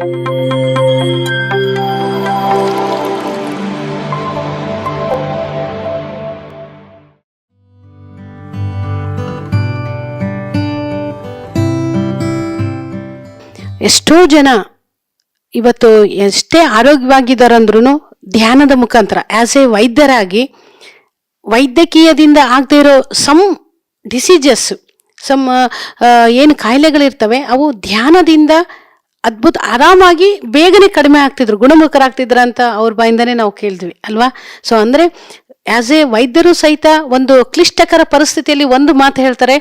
ಎಷ್ಟೋ ಜನ ಇವತ್ತು ಎಷ್ಟೇ ಆರೋಗ್ಯವಾಗಿದ್ದಾರಂದ್ರೂ ಧ್ಯಾನದ ಮುಖಾಂತರ ಆಸ್ ಎ ವೈದ್ಯರಾಗಿ ವೈದ್ಯಕೀಯದಿಂದ ಆಗದೆ ಇರೋ ಸಮ್ ಡಿಸೀಜಸ್ ಸಮ್ ಏನು ಕಾಯಿಲೆಗಳಿರ್ತವೆ ಅವು ಧ್ಯಾನದಿಂದ ಅದ್ಭುತ ಆರಾಮಾಗಿ ಬೇಗನೆ ಕಡಿಮೆ ಆಗ್ತಿದ್ರು, ಗುಣಮುಖರಾಗ್ತಿದ್ರ ಅಂತ ಅವ್ರ ಬಾಯಿಂದನೇ ನಾವು ಕೇಳಿದ್ವಿ ಅಲ್ವಾ. ಸೊ ಅಂದರೆ ಆಸ್ ಎ ವೈದ್ಯರು ಸಹಿತ ಒಂದು ಕ್ಲಿಷ್ಟಕರ ಪರಿಸ್ಥಿತಿಯಲ್ಲಿ ಒಂದು ಮಾತು ಹೇಳ್ತಾರೆ,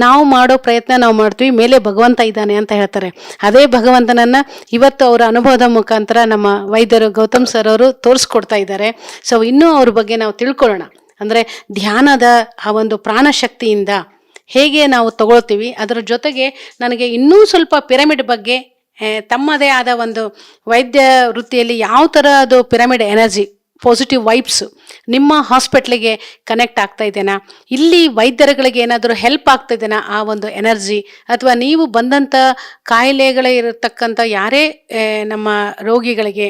ನಾವು ಮಾಡೋ ಪ್ರಯತ್ನ ನಾವು ಮಾಡ್ತೀವಿ, ಮೇಲೆ ಭಗವಂತ ಇದ್ದಾನೆ ಅಂತ ಹೇಳ್ತಾರೆ. ಅದೇ ಭಗವಂತನನ್ನ ಇವತ್ತು ಅವರ ಅನುಭವದ ಮುಖಾಂತರ ನಮ್ಮ ವೈದ್ಯರು ಗೌತಮ್ ಸರ್ ಅವರು ತೋರಿಸ್ಕೊಡ್ತಾ ಇದ್ದಾರೆ. ಸೊ ಇನ್ನೂ ಅವ್ರ ಬಗ್ಗೆ ನಾವು ತಿಳ್ಕೊಳ್ಳೋಣ. ಅಂದರೆ ಧ್ಯಾನದ ಆ ಒಂದು ಪ್ರಾಣಶಕ್ತಿಯಿಂದ ಹೇಗೆ ನಾವು ತಗೊಳ್ತೀವಿ, ಅದರ ಜೊತೆಗೆ ನನಗೆ ಇನ್ನೂ ಸ್ವಲ್ಪ ಪಿರಮಿಡ್ ಬಗ್ಗೆ ತಮ್ಮದೇ ಆದ ಒಂದು ವೈದ್ಯ ವೃತ್ತಿಯಲ್ಲಿ ಯಾವ ಥರ ಅದು ಪಿರಮಿಡ್ ಎನರ್ಜಿ ಪಾಸಿಟಿವ್ ವೈಬ್ಸ್ ನಿಮ್ಮ ಹಾಸ್ಪಿಟ್ಲಿಗೆ ಕನೆಕ್ಟ್ ಆಗ್ತಾ ಇದೆನಾ, ಇಲ್ಲಿ ವೈದ್ಯರುಗಳಿಗೆ ಏನಾದರೂ ಹೆಲ್ಪ್ ಆಗ್ತಾ ಇದೆನಾ ಆ ಒಂದು ಎನರ್ಜಿ, ಅಥವಾ ನೀವು ಬಂದಂಥ ಕಾಯಿಲೆಗಳಿರತಕ್ಕಂಥ ಯಾರೇ ನಮ್ಮ ರೋಗಿಗಳಿಗೆ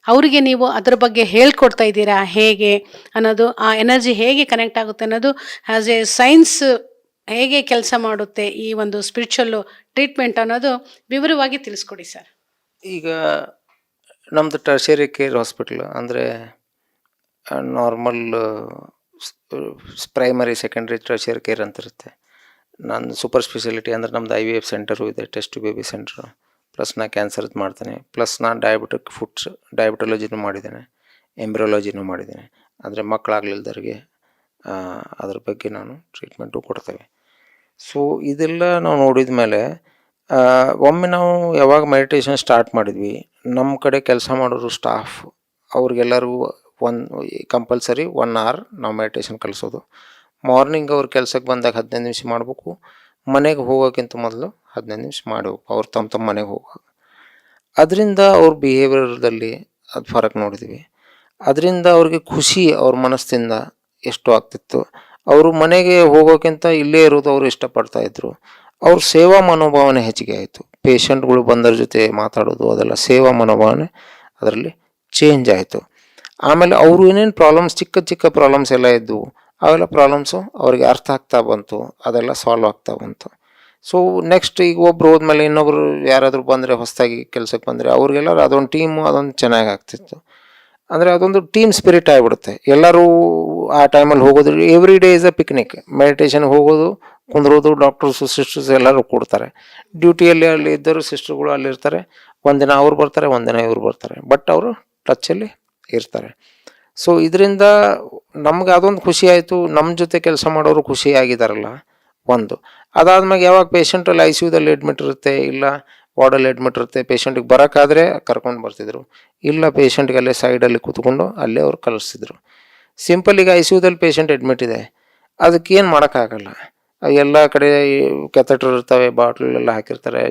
ಅವರಿಗೆ ನೀವು ಅದರ ಬಗ್ಗೆ ಹೇಳ್ಕೊಡ್ತಾ ಇದ್ದೀರಾ ಹೇಗೆ ಅನ್ನೋದು, ಆ ಎನರ್ಜಿ ಹೇಗೆ ಕನೆಕ್ಟ್ ಆಗುತ್ತೆ ಅನ್ನೋದು ಆ್ಯಸ್ ಎ ಸೈನ್ಸ್ ಹೇಗೆ ಕೆಲಸ ಮಾಡುತ್ತೆ ಈ ಒಂದು ಸ್ಪಿರಿಚುವಲ್ಲು ಟ್ರೀಟ್ಮೆಂಟ್ ಅನ್ನೋದು ವಿವರವಾಗಿ ತಿಳಿಸ್ಕೊಡಿ ಸರ್. ಈಗ ನಮ್ಮದು ಟರ್ಷರಿ ಕೇರ್ ಹಾಸ್ಪಿಟಲ್ ಅಂದರೆ normal primary secondary tertiary care ಅಂತ ಇರುತ್ತೆ. ನಾನು ಸೂಪರ್ ಸ್ಪೆಷಾಲಿಟಿ ಅಂದರೆ ನಮ್ಮದು IVF ಸೆಂಟರು ಇದೆ, ಟೆಸ್ಟ್ ಬೇಬಿ ಸೆಂಟ್ರು, ಪ್ಲಸ್ ನಾನು ಕ್ಯಾನ್ಸರ್ದು ಮಾಡ್ತೇನೆ, ಪ್ಲಸ್ ನಾನು ಡಯಾಬಿಟೊಲಜಿನೂ ಮಾಡಿದ್ದೇನೆ, ಎಂಬ್ರಿಯಾಲಜಿನೂ ಮಾಡಿದ್ದೇನೆ. ಅಂದರೆ ಮಕ್ಕಳಾಗಲಿಲ್ದವ್ರಿಗೆ ಅದ್ರ ಬಗ್ಗೆ ನಾನು ಟ್ರೀಟ್ಮೆಂಟು ಕೊಡ್ತೇವೆ. ಸೊ ಇದೆಲ್ಲ ನಾವು ನೋಡಿದ ಮೇಲೆ ಒಮ್ಮೆ ನಾವು ಯಾವಾಗ ಮೆಡಿಟೇಷನ್ ಸ್ಟಾರ್ಟ್ ಮಾಡಿದ್ವಿ, ನಮ್ಮ ಕಡೆ ಕೆಲಸ ಮಾಡೋರು ಸ್ಟಾಫ್ ಅವ್ರಿಗೆಲ್ಲರಿಗೂ ಕಂಪಲ್ಸರಿ 1 hour ನಾವು ಮೆಡಿಟೇಷನ್ ಕಲಿಸೋದು. ಮಾರ್ನಿಂಗ್ ಅವ್ರ ಕೆಲಸಕ್ಕೆ ಬಂದಾಗ 15 ನಿಮಿಷ ಮಾಡಬೇಕು, ಮನೆಗೆ ಹೋಗೋಕ್ಕಿಂತ ಮೊದಲು 15 ನಿಮಿಷ ಮಾಡಬೇಕು ಅವ್ರು ತಮ್ಮ ಮನೆಗೆ ಹೋಗುವಾಗ. ಅದರಿಂದ ಅವ್ರ ಬಿಹೇವಿಯರ್ದಲ್ಲಿ ಅದು ಫರಕ್ ನೋಡಿದ್ವಿ. ಅದರಿಂದ ಅವ್ರಿಗೆ ಖುಷಿ ಅವ್ರ ಮನಸ್ಸಿಂದ ಎಷ್ಟು ಆಗ್ತಿತ್ತು. ಅವರು ಮನೆಗೆ ಹೋಗೋಕ್ಕಿಂತ ಇಲ್ಲೇ ಇರೋದು ಅವರು ಇಷ್ಟಪಡ್ತಾಯಿದ್ರು. ಅವ್ರ ಸೇವಾ ಮನೋಭಾವನೆ ಹೆಚ್ಚಿಗೆ ಆಯಿತು. ಪೇಷಂಟ್ಗಳು ಬಂದರ ಜೊತೆ ಮಾತಾಡೋದು ಅದೆಲ್ಲ ಸೇವಾ ಮನೋಭಾವನೆ ಅದರಲ್ಲಿ ಚೇಂಜ್ ಆಯಿತು. ಆಮೇಲೆ ಅವರು ಏನೇನು ಪ್ರಾಬ್ಲಮ್ಸ್ ಚಿಕ್ಕ ಪ್ರಾಬ್ಲಮ್ಸ್ ಎಲ್ಲ ಇದ್ದವು, ಅವೆಲ್ಲ ಪ್ರಾಬ್ಲಮ್ಸು ಅವ್ರಿಗೆ ಅರ್ಥ ಆಗ್ತಾ ಬಂತು, ಅದೆಲ್ಲ ಸಾಲ್ವ್ ಆಗ್ತಾ ಬಂತು. ಸೊ ನೆಕ್ಸ್ಟ್ ಈಗ ಒಬ್ರು ಹೋದ್ಮೇಲೆ ಇನ್ನೊಬ್ರು ಯಾರಾದರೂ ಬಂದರೆ ಹೊಸದಾಗಿ ಕೆಲಸಕ್ಕೆ ಬಂದರೆ ಅವ್ರಿಗೆಲ್ಲರೂ ಅದೊಂದು ಟೀಮು ಅದೊಂದು ಚೆನ್ನಾಗಿ ಆಗ್ತಿತ್ತು. ಅಂದರೆ ಅದೊಂದು ಟೀಮ್ ಸ್ಪಿರಿಟ್ ಆಗಿಬಿಡುತ್ತೆ. ಎಲ್ಲರೂ ಆ ಟೈಮಲ್ಲಿ ಹೋಗೋದು, every day is a picnic. ಮೆಡಿಟೇಷನ್ಗೆ ಹೋಗೋದು, ಕುಂದ್ರೋದು, ಡಾಕ್ಟರ್ಸು ಸಿಸ್ಟರ್ಸ್ ಎಲ್ಲರೂ ಕೊಡ್ತಾರೆ. ಡ್ಯೂಟಿಯಲ್ಲಿ ಅಲ್ಲಿ ಇದ್ದರು ಸಿಸ್ಟರ್ಗಳು ಅಲ್ಲಿರ್ತಾರೆ. ಒಂದಿನ ಅವ್ರು ಬರ್ತಾರೆ, ಒಂದಿನ ಇವ್ರು ಬರ್ತಾರೆ, ಬಟ್ ಅವರು ಟಚ್ಚಲ್ಲಿ ಇರ್ತಾರೆ. ಸೊ ಇದರಿಂದ ನಮ್ಗೆ ಅದೊಂದು ಖುಷಿ ಆಯಿತು, ನಮ್ಮ ಜೊತೆ ಕೆಲಸ ಮಾಡೋರು ಖುಷಿ ಆಗಿದ್ದಾರಲ್ಲ ಒಂದು. ಅದಾದ್ಮೇಲೆ ಯಾವಾಗ ಪೇಷಂಟಲ್ಲಿ ICUದಲ್ಲಿ ಅಡ್ಮಿಟ್ ಇರುತ್ತೆ, ಇಲ್ಲ ವಾರ್ಡಲ್ಲಿ ಅಡ್ಮಿಟ್ ಇರುತ್ತೆ, ಪೇಷಂಟಿಗೆ ಬರೋಕ್ಕಾದರೆ ಕರ್ಕೊಂಡು ಬರ್ತಿದ್ರು, ಇಲ್ಲ ಪೇಷಂಟ್ಗೆ ಅಲ್ಲೇ ಸೈಡಲ್ಲಿ ಕೂತ್ಕೊಂಡು ಅಲ್ಲೇ ಅವ್ರು ಕಲಿಸ್ತಿದ್ರು. ಸಿಂಪಲ್ ಈಗ ICUದಲ್ಲಿ ಪೇಷಂಟ್ ಅಡ್ಮಿಟ್ ಇದೆ, ಅದಕ್ಕೇನು ಮಾಡೋಕ್ಕಾಗಲ್ಲ. ಎಲ್ಲ ಕಡೆ ಕೆಥೆಟರ್ ಇರ್ತವೆ, ಬಾಟ್ಲೆಲ್ಲ ಹಾಕಿರ್ತಾರೆ,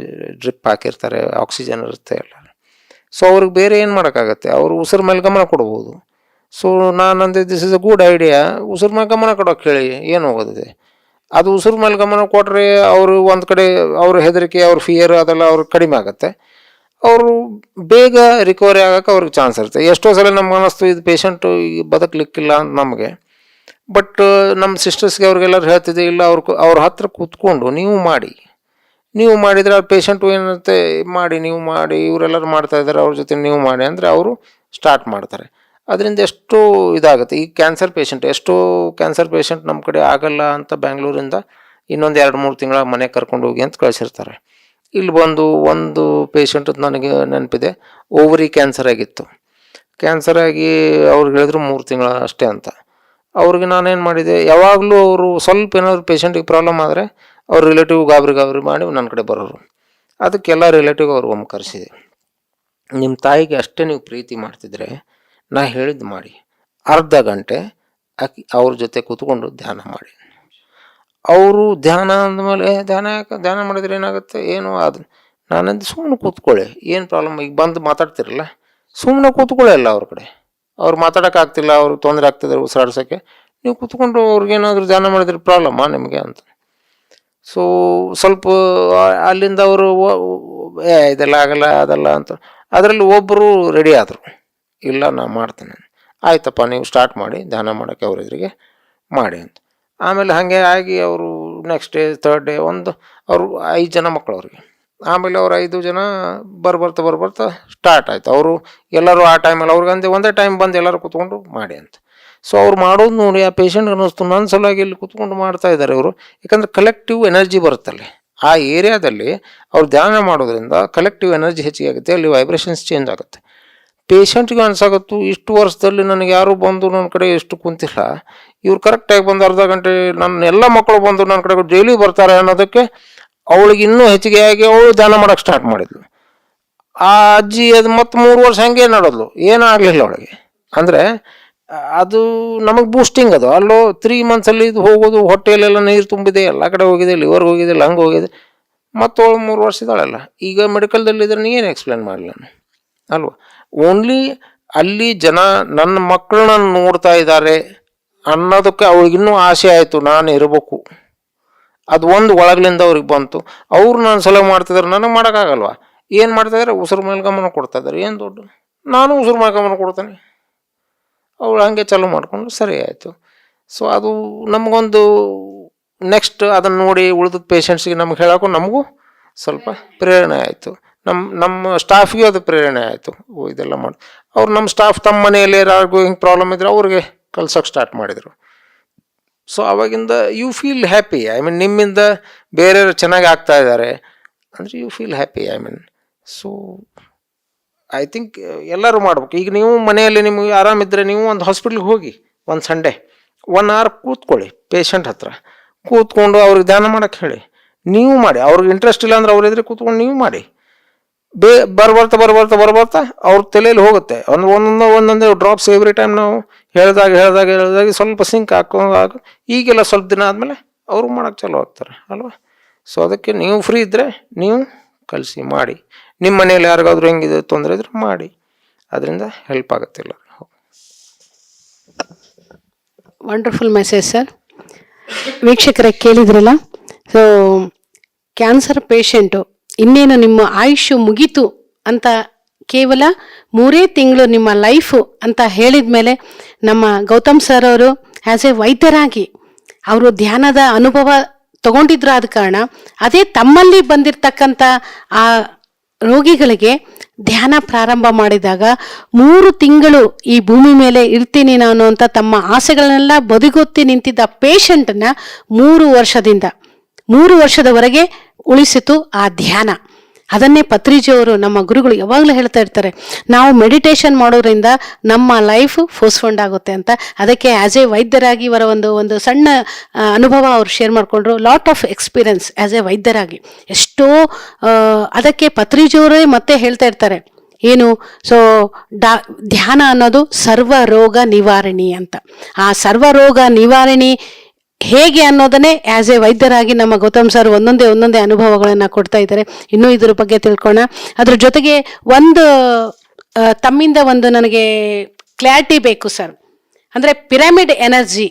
ಡ್ರಿಪ್ ಹಾಕಿರ್ತಾರೆ, ಆಕ್ಸಿಜನ್ ಇರುತ್ತೆ ಎಲ್ಲ. ಸೊ ಅವ್ರಿಗೆ ಬೇರೆ ಏನು ಮಾಡೋಕ್ಕಾಗತ್ತೆ, ಅವರು ಉಸಿರು ಮೇಲೆ ಗಮನ ಕೊಡ್ಬೋದು. ಸೊ ನಾನು ಅಂದೆ this is a good idea, ಉಸಿರು ಮೇಲೆ ಗಮನ ಕೊಡೋಕೆ ಹೇಳಿ ಏನು ಹೋಗೋದಿದೆ. ಅದು ಉಸಿರು ಮೇಲೆ ಗಮನ ಕೊಟ್ಟರೆ ಅವರು ಒಂದು ಕಡೆ ಅವ್ರ ಹೆದರಿಕೆ, ಅವ್ರ ಫಿಯರ್ ಅದೆಲ್ಲ ಅವ್ರಿಗೆ ಕಡಿಮೆ ಆಗುತ್ತೆ. ಅವರು ಬೇಗ ರಿಕವರಿ ಆಗೋಕ್ಕೆ ಅವ್ರಿಗೆ ಚಾನ್ಸ್ ಇರುತ್ತೆ. ಎಷ್ಟೋ ಸಲ ನಮ್ಗೆ ಅನ್ನಿಸ್ತು ಇದು ಪೇಷಂಟು ಈಗ ಬದುಕಲಿಕ್ಕಿಲ್ಲ ಅಂತ ನಮಗೆ. ಬಟ್ ನಮ್ಮ ಸಿಸ್ಟರ್ಸ್ಗೆ ಅವ್ರಿಗೆಲ್ಲರೂ ಹೇಳ್ತಿದ್ದೆ, ಇಲ್ಲ ಅವ್ರ ಹತ್ರ ಕೂತ್ಕೊಂಡು ನೀವು ಮಾಡಿದರೆ ಆ ಪೇಷಂಟು ಏನಂತೆ ನೀವು ಮಾಡಿ ಇವರೆಲ್ಲರೂ ಮಾಡ್ತಾ ಇದ್ದಾರೆ, ಅವ್ರ ಜೊತೆ ನೀವು ಮಾಡಿ ಅಂದರೆ ಅವರು ಸ್ಟಾರ್ಟ್ ಮಾಡ್ತಾರೆ. ಅದರಿಂದ ಎಷ್ಟು ಇದಾಗುತ್ತೆ. ಈಗ ಎಷ್ಟೋ ಕ್ಯಾನ್ಸರ್ ಪೇಷಂಟ್ ನಮ್ಮ ಕಡೆ ಆಗಲ್ಲ ಅಂತ ಬ್ಯಾಂಗ್ಳೂರಿಂದ ಇನ್ನೊಂದು 2-3 ತಿಂಗಳ ಮನೆಗೆ ಕರ್ಕೊಂಡು ಹೋಗಿ ಅಂತ ಕಳಿಸಿರ್ತಾರೆ. ಇಲ್ಲಿ ಬಂದು ಒಂದು ಪೇಷಂಟದ್ದು ನನಗೆ ನೆನಪಿದೆ, ಓವರಿ ಕ್ಯಾನ್ಸರ್ ಆಗಿತ್ತು. ಕ್ಯಾನ್ಸರ್ ಆಗಿ ಅವ್ರಿಗೆ ಹೇಳಿದ್ರು 3 ತಿಂಗಳ ಅಷ್ಟೇ ಅಂತ. ಅವ್ರಿಗೆ ನಾನೇನು ಮಾಡಿದೆ, ಯಾವಾಗಲೂ ಅವರು ಸ್ವಲ್ಪ ಏನಾದರೂ ಪೇಷಂಟಿಗೆ ಪ್ರಾಬ್ಲಮ್ ಆದರೆ ಅವ್ರ ರಿಲೇಟಿವ್ ಗಾಬರಿ ಮಾಡಿ ನನ್ನ ಕಡೆ ಬರೋರು. ಅದಕ್ಕೆಲ್ಲ ರಿಲೇಟಿವ್ ಅವ್ರು ಒಮ್ಮೆ ಕರೆಸಿದೆ, ನಿಮ್ಮ ತಾಯಿಗೆ ಅಷ್ಟೇ ನೀವು ಪ್ರೀತಿ ಮಾಡ್ತಿದ್ರೆ ನಾ ಹೇಳಿದ್ದು ಮಾಡಿ, ಅರ್ಧ ಗಂಟೆ ಅವ್ರ ಜೊತೆ ಕೂತ್ಕೊಂಡು ಧ್ಯಾನ ಮಾಡಿ. ಅವರು ಧ್ಯಾನ ಅಂದಮೇಲೆ ಧ್ಯಾನ ಮಾಡಿದ್ರೆ ಏನಾಗುತ್ತೆ ಏನು ಅದು ನಾನಂದು ಸುಮ್ಮನೆ ಕೂತ್ಕೊಳ್ಳಿ, ಏನು ಪ್ರಾಬ್ಲಮ್, ಈಗ ಬಂದು ಮಾತಾಡ್ತಿರಲ್ಲ ಸುಮ್ಮನೆ ಕೂತ್ಕೊಳ್ಳಿ ಅಲ್ಲ ಅವ್ರ ಕಡೆ. ಅವ್ರು ಮಾತಾಡೋಕ್ಕಾಗ್ತಿಲ್ಲ, ಅವ್ರಿಗೆ ತೊಂದರೆ ಆಗ್ತಿದ್ದಾರೆ ಉಸಿರಾಡ್ಸೋಕ್ಕೆ, ನೀವು ಕೂತ್ಕೊಂಡು ಅವ್ರಿಗೇನಾದರೂ ಧ್ಯಾನ ಮಾಡಿದ್ರೆ ಪ್ರಾಬ್ಲಮ್ಮಾ ನಿಮಗೆ ಅಂತ. ಸೊ ಸ್ವಲ್ಪ ಅಲ್ಲಿಂದ ಅವರು ಇದೆಲ್ಲ ಆಗಲ್ಲ ಅದಲ್ಲ ಅಂತ ಅದರಲ್ಲಿ ಒಬ್ಬರು ರೆಡಿ ಆದರು, ಇಲ್ಲ ನಾ ಮಾಡ್ತೇನೆ, ಆಯ್ತಪ್ಪ ನೀವು ಸ್ಟಾರ್ಟ್ ಮಾಡಿ ಧ್ಯಾನ ಮಾಡೋಕ್ಕೆ ಅವ್ರ ಎದುರಿಗೆ ಮಾಡಿ ಅಂತ. ಆಮೇಲೆ ಹಾಗೆ ಆಗಿ ಅವರು ನೆಕ್ಸ್ಟ್ ಡೇ ಥರ್ಡ್ ಡೇ ಅವರು 5 ಜನ ಮಕ್ಕಳು ಅವ್ರಿಗೆ. ಆಮೇಲೆ ಅವ್ರು 5 ಜನ ಬರ್ಬರ್ತಾ ಸ್ಟಾರ್ಟ್ ಆಯ್ತು. ಅವರು ಎಲ್ಲರೂ ಆ ಟೈಮಲ್ಲಿ ಅವ್ರಿಗಂದೆ ಒಂದೇ ಟೈಮ್ ಬಂದು ಎಲ್ಲರೂ ಕೂತ್ಕೊಂಡು ಮಾಡಿ ಅಂತ. ಸೊ ಅವ್ರು ಮಾಡೋದು ನೋಡಿ ಆ ಪೇಷಂಟ್ಗೆ ಅನ್ನಿಸ್ತು, ನನ್ನ ಸಲುವಾಗಿ ಇಲ್ಲಿ ಕೂತ್ಕೊಂಡು ಮಾಡ್ತಾ ಇದ್ದಾರೆ ಇವರು. ಯಾಕಂದರೆ ಕಲೆಕ್ಟಿವ್ ಎನರ್ಜಿ ಬರುತ್ತಲ್ಲಿ ಆ ಏರಿಯಾದಲ್ಲಿ ಅವ್ರು ಧ್ಯಾನ ಮಾಡೋದ್ರಿಂದ ಕಲೆಕ್ಟಿವ್ ಎನರ್ಜಿ ಹೆಚ್ಚಿಗೆ ಆಗುತ್ತೆ, ಅಲ್ಲಿ ವೈಬ್ರೇಷನ್ಸ್ ಚೇಂಜ್ ಆಗುತ್ತೆ. ಪೇಷಂಟ್ಗೆ ಅನ್ಸಾಗತ್ತು, ಇಷ್ಟು ವರ್ಷದಲ್ಲಿ ನನಗೆ ಯಾರು ಬಂದು ನನ್ನ ಕಡೆ ಎಷ್ಟು ಕುಂತಿಲ್ಲ, ಇವ್ರು ಕರೆಕ್ಟಾಗಿ ಬಂದು ಅರ್ಧ ಗಂಟೆ ನನ್ನ ಎಲ್ಲ ಮಕ್ಕಳು ಬಂದು ನನ್ನ ಕಡೆ ಡೈಲಿ ಬರ್ತಾರೆ ಅನ್ನೋದಕ್ಕೆ ಅವಳಿಗೆ ಇನ್ನೂ ಹೆಚ್ಚಿಗೆ ಆಗಿ ಅವಳು ಧ್ಯಾನ ಮಾಡೋಕ್ಕೆ ಸ್ಟಾರ್ಟ್ ಮಾಡಿದ್ಲು. ಆ ಅಜ್ಜಿ ಅದು ಮತ್ತು 3 ವರ್ಷ ಹಂಗೆ ನಡೆದ್ಲು, ಏನೂ ಆಗಲಿಲ್ಲ ಅವಳಿಗೆ. ಅಂದರೆ ಅದು ನಮಗೆ ಬೂಸ್ಟಿಂಗ್ ಅದು. ಅಲ್ಲೋ 3 ಮಂತ್ಸಲ್ಲಿ ಇದು ಹೋಗೋದು, ಹೊಟ್ಟೆಯಲ್ಲೆಲ್ಲ ನೀರು ತುಂಬಿದೆ, ಎಲ್ಲ ಕಡೆ ಹೋಗಿದೆ, ಲಿವರ್ ಹೋಗಿದೆ, ಲಂಗ್ ಹೋಗಿದೆ, ಮತ್ತು ಅವಳು 3 ವರ್ಷ ಇದ್ದಾಳಲ್ಲ. ಈಗ ಮೆಡಿಕಲ್ದಲ್ಲಿದ್ದರೆ ನೀನು ಎಕ್ಸ್ಪ್ಲೇನ್ ಮಾಡಲಿ ನಾನು ಅಲ್ವಾ. ಓನ್ಲಿ ಅಲ್ಲಿ ಜನ ನನ್ನ ಮಕ್ಕಳನ್ನ ನೋಡ್ತಾ ಇದ್ದಾರೆ ಅನ್ನೋದಕ್ಕೆ ಅವಳಿಗಿನ್ನೂ ಆಸೆ ಆಯಿತು, ನಾನು ಇರಬೇಕು. ಅದು ಒಂದು ಒಳಗಲಿಂದ ಅವ್ರಿಗೆ ಬಂತು. ಅವರು ನಾನು ಸಲಹೆ ಮಾಡ್ತಿದ್ದಾರೆ, ನನಗೆ ಮಾಡೋಕ್ಕಾಗಲ್ವ. ಏನು ಮಾಡ್ತಾಯಿದ್ದಾರೆ, ಉಸಿರು ಮೇಲೆ ಗಮನ ಕೊಡ್ತಾ ಇದ್ದಾರೆ. ಏನು ದೊಡ್ಡ, ನಾನು ಉಸಿರು ಮೇಲೆ ಗಮನ ಕೊಡ್ತೇನೆ. ಅವಳು ಹಾಗೆ ಚಾಲೂ ಮಾಡಿಕೊಂಡು ಸರಿ ಆಯಿತು. ಸೊ ಅದು ನಮಗೊಂದು ನೆಕ್ಸ್ಟ್ ಅದನ್ನು ನೋಡಿ ಉಳಿದ ಪೇಷಂಟ್ಸಿಗೆ ನಮ್ಗೆ ಹೇಳೋಕ್ಕೂ ನಮಗೂ ಸ್ವಲ್ಪ ಪ್ರೇರಣೆ ಆಯಿತು. ನಮ್ಮ ಸ್ಟಾಫಿಗೆ ಅದು ಪ್ರೇರಣೆ ಆಯಿತು. ಇದೆಲ್ಲ ಮಾಡಿ ಅವ್ರು ನಮ್ಮ ಸ್ಟಾಫ್ ತಮ್ಮ ಮನೆಯಲ್ಲಿ ಯಾರಿಗೂ ಹಿಂಗೆ ಪ್ರಾಬ್ಲಮ್ ಇದ್ದರೆ ಅವ್ರಿಗೆ ಕಲ್ಸೋಕ್ಕೆ ಸ್ಟಾರ್ಟ್ ಮಾಡಿದರು. ಸೊ ಅವಾಗಿಂದ you feel happy. I mean ನಿಮ್ಮಿಂದ ಬೇರೆಯವರು ಚೆನ್ನಾಗಿ ಆಗ್ತಾ ಇದ್ದಾರೆ ಅಂದರೆ you feel happy. I mean so I think ಎಲ್ಲರೂ ಮಾಡ್ಬೇಕು. ಈಗ ನೀವು ಮನೆಯಲ್ಲಿ ನಿಮಗೆ ಆರಾಮಿದ್ದರೆ ನೀವು ಒಂದು ಹಾಸ್ಪಿಟ್ಲಿಗೆ ಹೋಗಿ ಒಂದು ಸಂಡೇ 1 hour ಕೂತ್ಕೊಳ್ಳಿ ಪೇಷಂಟ್ ಹತ್ರ, ಕೂತ್ಕೊಂಡು ಅವ್ರಿಗೆ ಧ್ಯಾನ ಮಾಡೋಕ್ಕೆ ಹೇಳಿ, ನೀವು ಮಾಡಿ. ಅವ್ರಿಗೆ ಇಂಟ್ರೆಸ್ಟ್ ಇಲ್ಲ ಅಂದ್ರೆ ಅವ್ರ ಎದುರು ಕೂತ್ಕೊಂಡು ನೀವು ಮಾಡಿ. ಬರ್ಬರ್ತಾ ಅವ್ರ ತಲೆಯಲ್ಲಿ ಹೋಗುತ್ತೆ. ಒಂದೊಂದೇ ಡ್ರಾಪ್ಸ್ ಎವ್ರಿ ಟೈಮ್ ನಾವು ಹೇಳ್ದಾಗ ಸ್ವಲ್ಪ ಸಿಂಕ್ ಹಾಕೋ ಈಗೆಲ್ಲ ಸ್ವಲ್ಪ ದಿನ ಆದಮೇಲೆ ಅವರು ಮಾಡೋಕ್ಕೆ ಚಲೋ ಆಗ್ತಾರೆ ಅಲ್ವಾ. ಸೊ ಅದಕ್ಕೆ ನೀವು ಫ್ರೀ ಇದ್ದರೆ ನೀವು ಕಲಿಸಿ ಮಾಡಿ. ನಿಮ್ಮ ಮನೇಲಿ ಯಾರಿಗಾದ್ರೂ ಹೆಂಗಿದೆ ತೊಂದರೆ ಇದ್ರೆ ಮಾಡಿ, ಅದರಿಂದ ಹೆಲ್ಪ್ ಆಗುತ್ತಿಲ್ಲ. Wonderful message sir. ವೀಕ್ಷಕರೇ ಕೇಳಿದ್ರಲ್ಲ. ಸೊ ಕ್ಯಾನ್ಸರ್ ಪೇಷಂಟು ಇನ್ನೇನು ನಿಮ್ಮ ಆಯುಷ್ಯ ಮುಗೀತು ಅಂತ ಕೇವಲ 3 ತಿಂಗಳು ನಿಮ್ಮ ಲೈಫು ಅಂತ ಹೇಳಿದ ಮೇಲೆ ನಮ್ಮ ಗೌತಮ್ ಸರ್ ಅವರು ಆ್ಯಸ್ ಎ ವೈದ್ಯರಾಗಿ ಅವರು ಧ್ಯಾನದ ಅನುಭವ ತಗೊಂಡಿದ್ರು. ಆದ ಕಾರಣ ಅದೇ ತಮ್ಮಲ್ಲಿ ಬಂದಿರತಕ್ಕಂಥ ಆ ರೋಗಿಗಳಿಗೆ ಧ್ಯಾನ ಪ್ರಾರಂಭ ಮಾಡಿದಾಗ 3 ತಿಂಗಳು ಈ ಭೂಮಿ ಮೇಲೆ ಇರ್ತೀನಿ ನಾನು ಅಂತ ತಮ್ಮ ಆಸೆಗಳನ್ನೆಲ್ಲ ಬದಿಗೊತ್ತಿ ನಿಂತಿದ್ದ ಪೇಷಂಟನ್ನ 3 ವರ್ಷದವರೆಗೆ ಉಳಿಸಿತು ಆ ಧ್ಯಾನ. ಅದನ್ನೇ ಪತ್ರಿಜಿಯವರು ನಮ್ಮ ಗುರುಗಳು ಯಾವಾಗಲೂ ಹೇಳ್ತಾ ಇರ್ತಾರೆ, ನಾವು ಮೆಡಿಟೇಷನ್ ಮಾಡೋದ್ರಿಂದ ನಮ್ಮ ಲೈಫ್ ಫೋಸ್ಫಂಡ್ ಆಗುತ್ತೆ ಅಂತ. ಅದಕ್ಕೆ ಆ್ಯಸ್ ಎ ವೈದ್ಯರಾಗಿ ಇವರ ಒಂದು ಸಣ್ಣ ಅನುಭವ ಅವ್ರು ಶೇರ್ ಮಾಡಿಕೊಂಡ್ರು. Lot of experience as a ವೈದ್ಯರಾಗಿ ಎಷ್ಟೋ. ಅದಕ್ಕೆ ಪತ್ರಿಜಿಯವರೇ ಮತ್ತೆ ಹೇಳ್ತಾ ಇರ್ತಾರೆ ಏನು, ಸೊ ಧ್ಯಾನ ಅನ್ನೋದು ಸರ್ವ ರೋಗ ನಿವಾರಣಿ ಅಂತ. ಆ ಸರ್ವ ರೋಗ ನಿವಾರಣಿ ಹೇಗೆ ಅನ್ನೋದನ್ನೇ ಆ್ಯಸ್ ಎ ವೈದ್ಯರಾಗಿ ನಮ್ಮ ಗೌತಮ್ ಸರ್ ಒಂದೊಂದೇ ಅನುಭವಗಳನ್ನು ಕೊಡ್ತಾ ಇದ್ದಾರೆ. ಇನ್ನೂ ಇದ್ರ ಬಗ್ಗೆ ತಿಳ್ಕೊಳ್ಳೋಣ. ಅದ್ರ ಜೊತೆಗೆ ತಮ್ಮಿಂದ ನನಗೆ ಕ್ಲಾರಿಟಿ ಬೇಕು ಸರ್. ಅಂದರೆ ಪಿರಮಿಡ್ ಎನರ್ಜಿ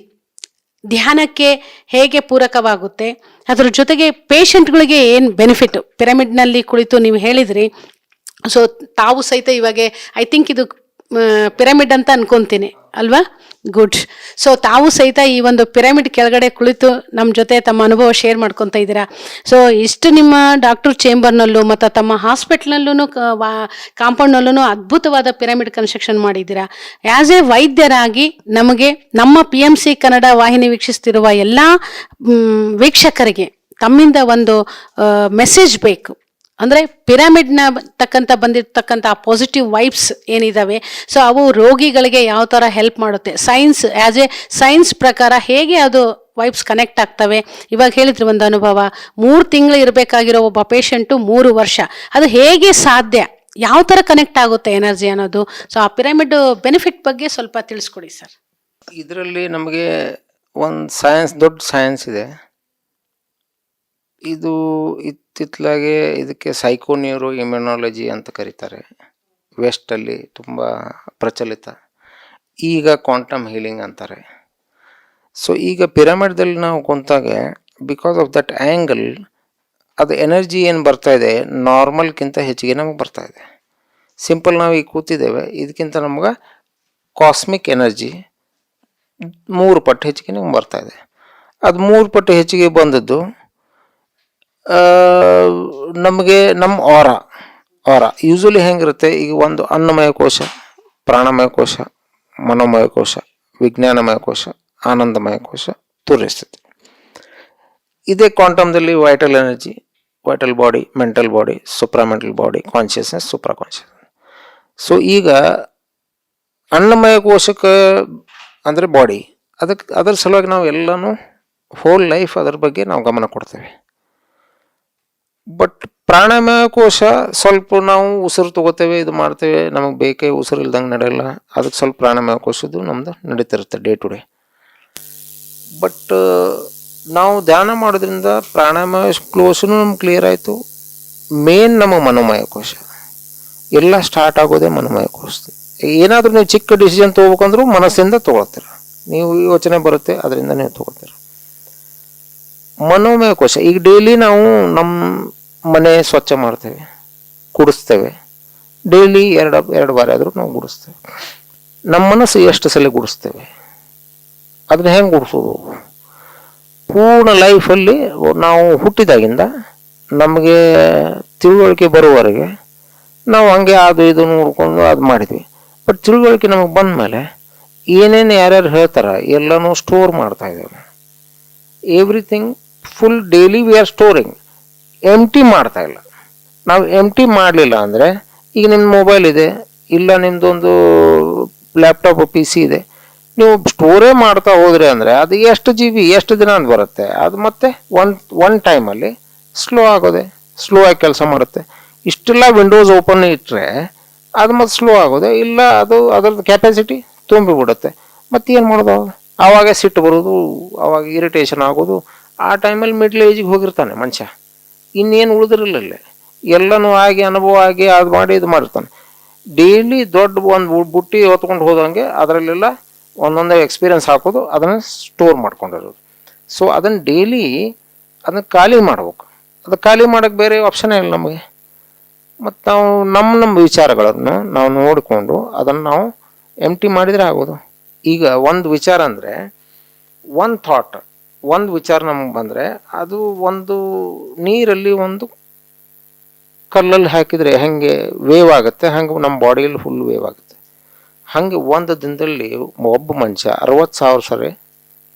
ಧ್ಯಾನಕ್ಕೆ ಹೇಗೆ ಪೂರಕವಾಗುತ್ತೆ, ಅದ್ರ ಜೊತೆಗೆ ಪೇಷಂಟ್ಗಳಿಗೆ ಏನು ಬೆನಿಫಿಟ್ ಪಿರಮಿಡ್ನಲ್ಲಿ ಕುಳಿತು ನೀವು ಹೇಳಿದ್ರಿ. ಸೊ ತಾವು ಸಹಿತ ಇವಾಗ ಐ ಥಿಂಕ್ ಇದು ಪಿರಮಿಡ್ ಅಂತ ಅನ್ಕೊಂತೀನಿ ಅಲ್ವಾ? ಗುಡ್. ಸೊ ತಾವು ಸಹಿತ ಈ ಒಂದು ಪಿರಮಿಡ್ ಕೆಳಗಡೆ ಕುಳಿತು ನಮ್ಮ ಜೊತೆ ತಮ್ಮ ಅನುಭವ ಶೇರ್ ಮಾಡ್ಕೊತಾ ಇದ್ದೀರಾ. ಸೊ ಇಷ್ಟು ನಿಮ್ಮ ಡಾಕ್ಟರ್ ಚೇಂಬರ್ನಲ್ಲೂ ಮತ್ತು ತಮ್ಮ ಹಾಸ್ಪಿಟ್ಲ್ನಲ್ಲೂ ಕಾಂಪೌಂಡ್ನಲ್ಲೂ ಅದ್ಭುತವಾದ ಪಿರಮಿಡ್ ಕನ್ಸ್ಟ್ರಕ್ಷನ್ ಮಾಡಿದ್ದೀರಾ. ಆ್ಯಸ್ ಎ ವೈದ್ಯರಾಗಿ ನಮಗೆ ನಮ್ಮ PMC ಕನ್ನಡ ವಾಹಿನಿ ವೀಕ್ಷಿಸ್ತಿರುವ ಎಲ್ಲ ವೀಕ್ಷಕರಿಗೆ ತಮ್ಮಿಂದ ಒಂದು ಮೆಸೇಜ್ ಬೇಕು. ಅಂದರೆ ಪಿರಮಿಡ್ನ ಬಂದಿರತಕ್ಕಂಥ ಪಾಸಿಟಿವ್ ವೈಬ್ಸ್ ಏನಿದ್ದಾವೆ, ಸೊ ಅವು ರೋಗಿಗಳಿಗೆ ಯಾವ ಥರ ಹೆಲ್ಪ್ ಮಾಡುತ್ತೆ, ಸೈನ್ಸ್ ಆ್ಯಸ್ ಎ ಸೈನ್ಸ್ ಪ್ರಕಾರ ಹೇಗೆ ಅದು ವೈಬ್ಸ್ ಕನೆಕ್ಟ್ ಆಗ್ತವೆ. ಇವಾಗ ಹೇಳಿದ್ರು ಒಂದು ಅನುಭವ, 3 ತಿಂಗಳು ಇರಬೇಕಾಗಿರೋ ಒಬ್ಬ ಪೇಷಂಟು 3 ವರ್ಷ, ಅದು ಹೇಗೆ ಸಾಧ್ಯ, ಯಾವ ಥರ ಕನೆಕ್ಟ್ ಆಗುತ್ತೆ ಎನರ್ಜಿ ಅನ್ನೋದು. ಸೊ ಆ ಪಿರಮಿಡ್ ಬೆನಿಫಿಟ್ ಬಗ್ಗೆ ಸ್ವಲ್ಪ ತಿಳಿಸ್ಕೊಡಿ ಸರ್. ಇದರಲ್ಲಿ ನಮಗೆ ಒಂದು ದೊಡ್ಡ ಸೈನ್ಸ್ ಇದೆ. ಇದು ಇತ್ತಿತ್ತಲಾಗೆ ಇದಕ್ಕೆ ಸೈಕೋನ್ಯೂರೋ ಇಮ್ಯುನಾಲಜಿ ಅಂತ ಕರೀತಾರೆ. ವೆಸ್ಟಲ್ಲಿ ತುಂಬ ಪ್ರಚಲಿತ. ಈಗ ಕ್ವಾಂಟಮ್ ಹೀಲಿಂಗ್ ಅಂತಾರೆ. ಸೊ ಈಗ ಪಿರಮಿಡ್ದಲ್ಲಿ ನಾವು ಕುಂತಾಗ ಬಿಕಾಸ್ ಆಫ್ ದಟ್ ಆ್ಯಂಗಲ್ ಅದು ಎನರ್ಜಿ ಏನು ಬರ್ತಾಯಿದೆ ನಾರ್ಮಲ್ಗಿಂತ ಹೆಚ್ಚಿಗೆ ನಮಗೆ ಬರ್ತಾಯಿದೆ. ಸಿಂಪಲ್ ನಾವು ಈಗ ಕೂತಿದ್ದೇವೆ, ಇದಕ್ಕಿಂತ ನಮ್ಗೆ ಕಾಸ್ಮಿಕ್ ಎನರ್ಜಿ 3 ಪಟ್ಟು ಹೆಚ್ಚಿಗೆ ನಿಮ್ಗೆ ಬರ್ತಾ ಇದೆ. ಅದು 3 ಪಟ್ಟು ಹೆಚ್ಚಿಗೆ ಬಂದದ್ದು ನಮಗೆ ನಮ್ಮ ಆರ ಯೂಶ್ವಲಿ ಹೆಂಗಿರುತ್ತೆ, ಈಗ ಒಂದು ಅನ್ನಮಯ ಕೋಶ, ಪ್ರಾಣಮಯ ಕೋಶ, ಮನೋಮಯ ಕೋಶ, ವಿಜ್ಞಾನಮಯ ಕೋಶ, ಆನಂದಮಯ ಕೋಶ, ತುರ್ಯ ಸ್ಥಿತಿ. ಇದೇ ಕ್ವಾಂಟಮ್ದಲ್ಲಿ vital energy, vital body, mental body, supramental body, consciousness, supra consciousness. So ಈಗ ಅನ್ನಮಯ ಕೋಶಕ್ಕೆ ಅಂದರೆ ಬಾಡಿ, ಅದರ ಸಲುವಾಗಿ ನಾವು ಎಲ್ಲನೂ ಹೋಲ್ ಲೈಫ್ ಅದರ ಬಗ್ಗೆ ನಾವು ಗಮನ ಕೊಡ್ತೇವೆ. ಬಟ್ ಪ್ರಾಣಾಯಾಮ ಕೋಶ ಸ್ವಲ್ಪ ನಾವು ಉಸಿರು ತಗೋತೇವೆ, ಇದು ಮಾಡ್ತೇವೆ, ನಮಗೆ ಬೇಕೇ ಉಸಿರು ಇಲ್ದಂಗೆ ನಡೆಯಲ್ಲ, ಅದಕ್ಕೆ ಸ್ವಲ್ಪ ಪ್ರಾಣಾಯಾಮ ಕೋಶದ್ದು ನಮ್ದು ನಡೀತಿರುತ್ತೆ ಡೇ ಟು ಡೇ. ಬಟ್ ನಾವು ಧ್ಯಾನ ಮಾಡೋದ್ರಿಂದ ಪ್ರಾಣಾಯಾಮ ಕೋಶನೂ ನಮ್ಗೆ ಕ್ಲಿಯರ್ ಆಯಿತು. ಮೇನ್ ನಮ್ಮ ಮನೋಮಯ ಕೋಶ ಎಲ್ಲ ಸ್ಟಾರ್ಟ್ ಆಗೋದೇ ಮನೋಮಯ ಕೋಶ. ಏನಾದರೂ ನೀವು ಚಿಕ್ಕ ಡಿಸಿಷನ್ ತೊಗೋಬೇಕಂದ್ರೂ ಮನಸ್ಸಿಂದ ತೊಗೊಳ್ತೀರ, ನೀವು ಯೋಚನೆ ಬರುತ್ತೆ ಅದರಿಂದ ನೀವು ತೊಗೊಳ್ತೀರ. ಮನೋಮಯ ಕೋಶ ಈಗ ಡೈಲಿ ನಾವು ನಮ್ಮ ಮನೆ ಸ್ವಚ್ಛ ಮಾಡ್ತೇವೆ, ಗುಡಿಸ್ತೇವೆ, ಡೈಲಿ ಎರಡು ಬಾರಿ ಆದರೂ ನಾವು ಗುಡಿಸ್ತೇವೆ. ನಮ್ಮ ಮನಸ್ಸು ಎಷ್ಟು ಸಲ ಗುಡಿಸ್ತೇವೆ, ಅದನ್ನ ಹೆಂಗೆ ಗುಡಿಸೋದು? ಪೂರ್ಣ ಲೈಫಲ್ಲಿ ನಾವು ಹುಟ್ಟಿದಾಗಿಂದ ನಮಗೆ ತಿಳುವಳಿಕೆ ಬರುವವರೆಗೆ ನಾವು ಹಂಗೆ ಅದು ಇದು ನೋಡ್ಕೊಂಡು ಅದು ಮಾಡಿದ್ವಿ. ಬಟ್ ತಿಳುವಳಿಕೆ ನಮಗೆ ಬಂದ ಮೇಲೆ ಏನೇನು ಯಾರ್ಯಾರು ಹೇಳ್ತಾರ ಎಲ್ಲನೂ ಸ್ಟೋರ್ ಮಾಡ್ತಾ ಇದ್ದೇವೆ. Everything full daily we are storing. Empty ಮಾಡ್ತಾ ಇಲ್ಲ. ನಾವು ಎಂಟಿ ಮಾಡಲಿಲ್ಲ ಅಂದರೆ, ಈಗ ನಿಮ್ಮ ಮೊಬೈಲ್ ಇದೆ, ಇಲ್ಲ ನಿಮ್ಮದೊಂದು ಲ್ಯಾಪ್ಟಾಪ್ PC ಇದೆ, ನೀವು ಸ್ಟೋರೇ ಮಾಡ್ತಾ ಹೋದ್ರಿ ಅಂದರೆ ಅದು ಎಷ್ಟು GB ಎಷ್ಟು ದಿನ ಅಂತ ಬರುತ್ತೆ. ಅದು ಮತ್ತೆ ಒನ್ ಟೈಮಲ್ಲಿ ಸ್ಲೋ ಆಗಿ ಕೆಲಸ ಮಾಡುತ್ತೆ. ಇಷ್ಟೆಲ್ಲ ವಿಂಡೋಸ್ ಓಪನ್ ಇಟ್ಟರೆ ಅದು ಮತ್ತೆ ಸ್ಲೋ ಆಗೋದೆ ಇಲ್ಲ, ಅದು ಅದರದ್ದು ಕೆಪಾಸಿಟಿ ತುಂಬಿಬಿಡುತ್ತೆ. ಮತ್ತೇನು ಮಾಡೋದು? ಆವಾಗ ಸಿಟ್ಟು ಬರೋದು, ಆವಾಗ ಇರಿಟೇಷನ್ ಆಗೋದು. ಆ ಟೈಮಲ್ಲಿ ಮಿಡ್ಲ್ ಏಜಿಗೆ ಹೋಗಿರ್ತಾನೆ ಮನುಷ್ಯ, ಇನ್ನೇನು ಉಳಿದಿರಲಿಲ್ಲ, ಎಲ್ಲನೂ ಆಗಿ ಅನುಭವ ಆಗಿ ಅದು ಮಾಡಿ ಇದು ಮಾಡಿರ್ತಾನೆ. ಡೈಲಿ ದೊಡ್ಡ ಒಂದು ಬುಟ್ಟಿ ಹೊತ್ಕೊಂಡು ಹೋದಂಗೆ ಅದರಲ್ಲೆಲ್ಲ ಒಂದೊಂದೇ ಎಕ್ಸ್ಪೀರಿಯನ್ಸ್ ಹಾಕೋದು, ಅದನ್ನು ಸ್ಟೋರ್ ಮಾಡ್ಕೊಂಡಿರೋದು. ಸೊ ಅದನ್ನು ಡೈಲಿ ಅದನ್ನು ಖಾಲಿ ಮಾಡ್ಬೇಕು. ಅದು ಖಾಲಿ ಮಾಡೋಕ್ಕೆ ಬೇರೆ ಆಪ್ಷನೇ ಇಲ್ಲ ನಮಗೆ. ಮತ್ತು ನಾವು ನಮ್ಮ ವಿಚಾರಗಳನ್ನು ನಾವು ನೋಡಿಕೊಂಡು ಅದನ್ನು ನಾವು ಎಂಟಿ ಮಾಡಿದರೆ ಆಗೋದು. ಈಗ ಒಂದು ವಿಚಾರ ಅಂದರೆ ಒಂದು ವಿಚಾರ ನಮಗೆ ಬಂದರೆ, ಅದು ಒಂದು ನೀರಲ್ಲಿ ಒಂದು ಕಲ್ಲಲ್ಲಿ ಹಾಕಿದರೆ ಹೆಂಗೆ ವೇವ್ ಆಗುತ್ತೆ, ಹಂಗೆ ನಮ್ಮ ಬಾಡಿಯಲ್ಲಿ ಫುಲ್ ವೇವ್ ಆಗುತ್ತೆ. ಹಾಗೆ ಒಂದು ದಿನದಲ್ಲಿ ಒಬ್ಬ ಮನುಷ್ಯ 60,000 ಸರಿ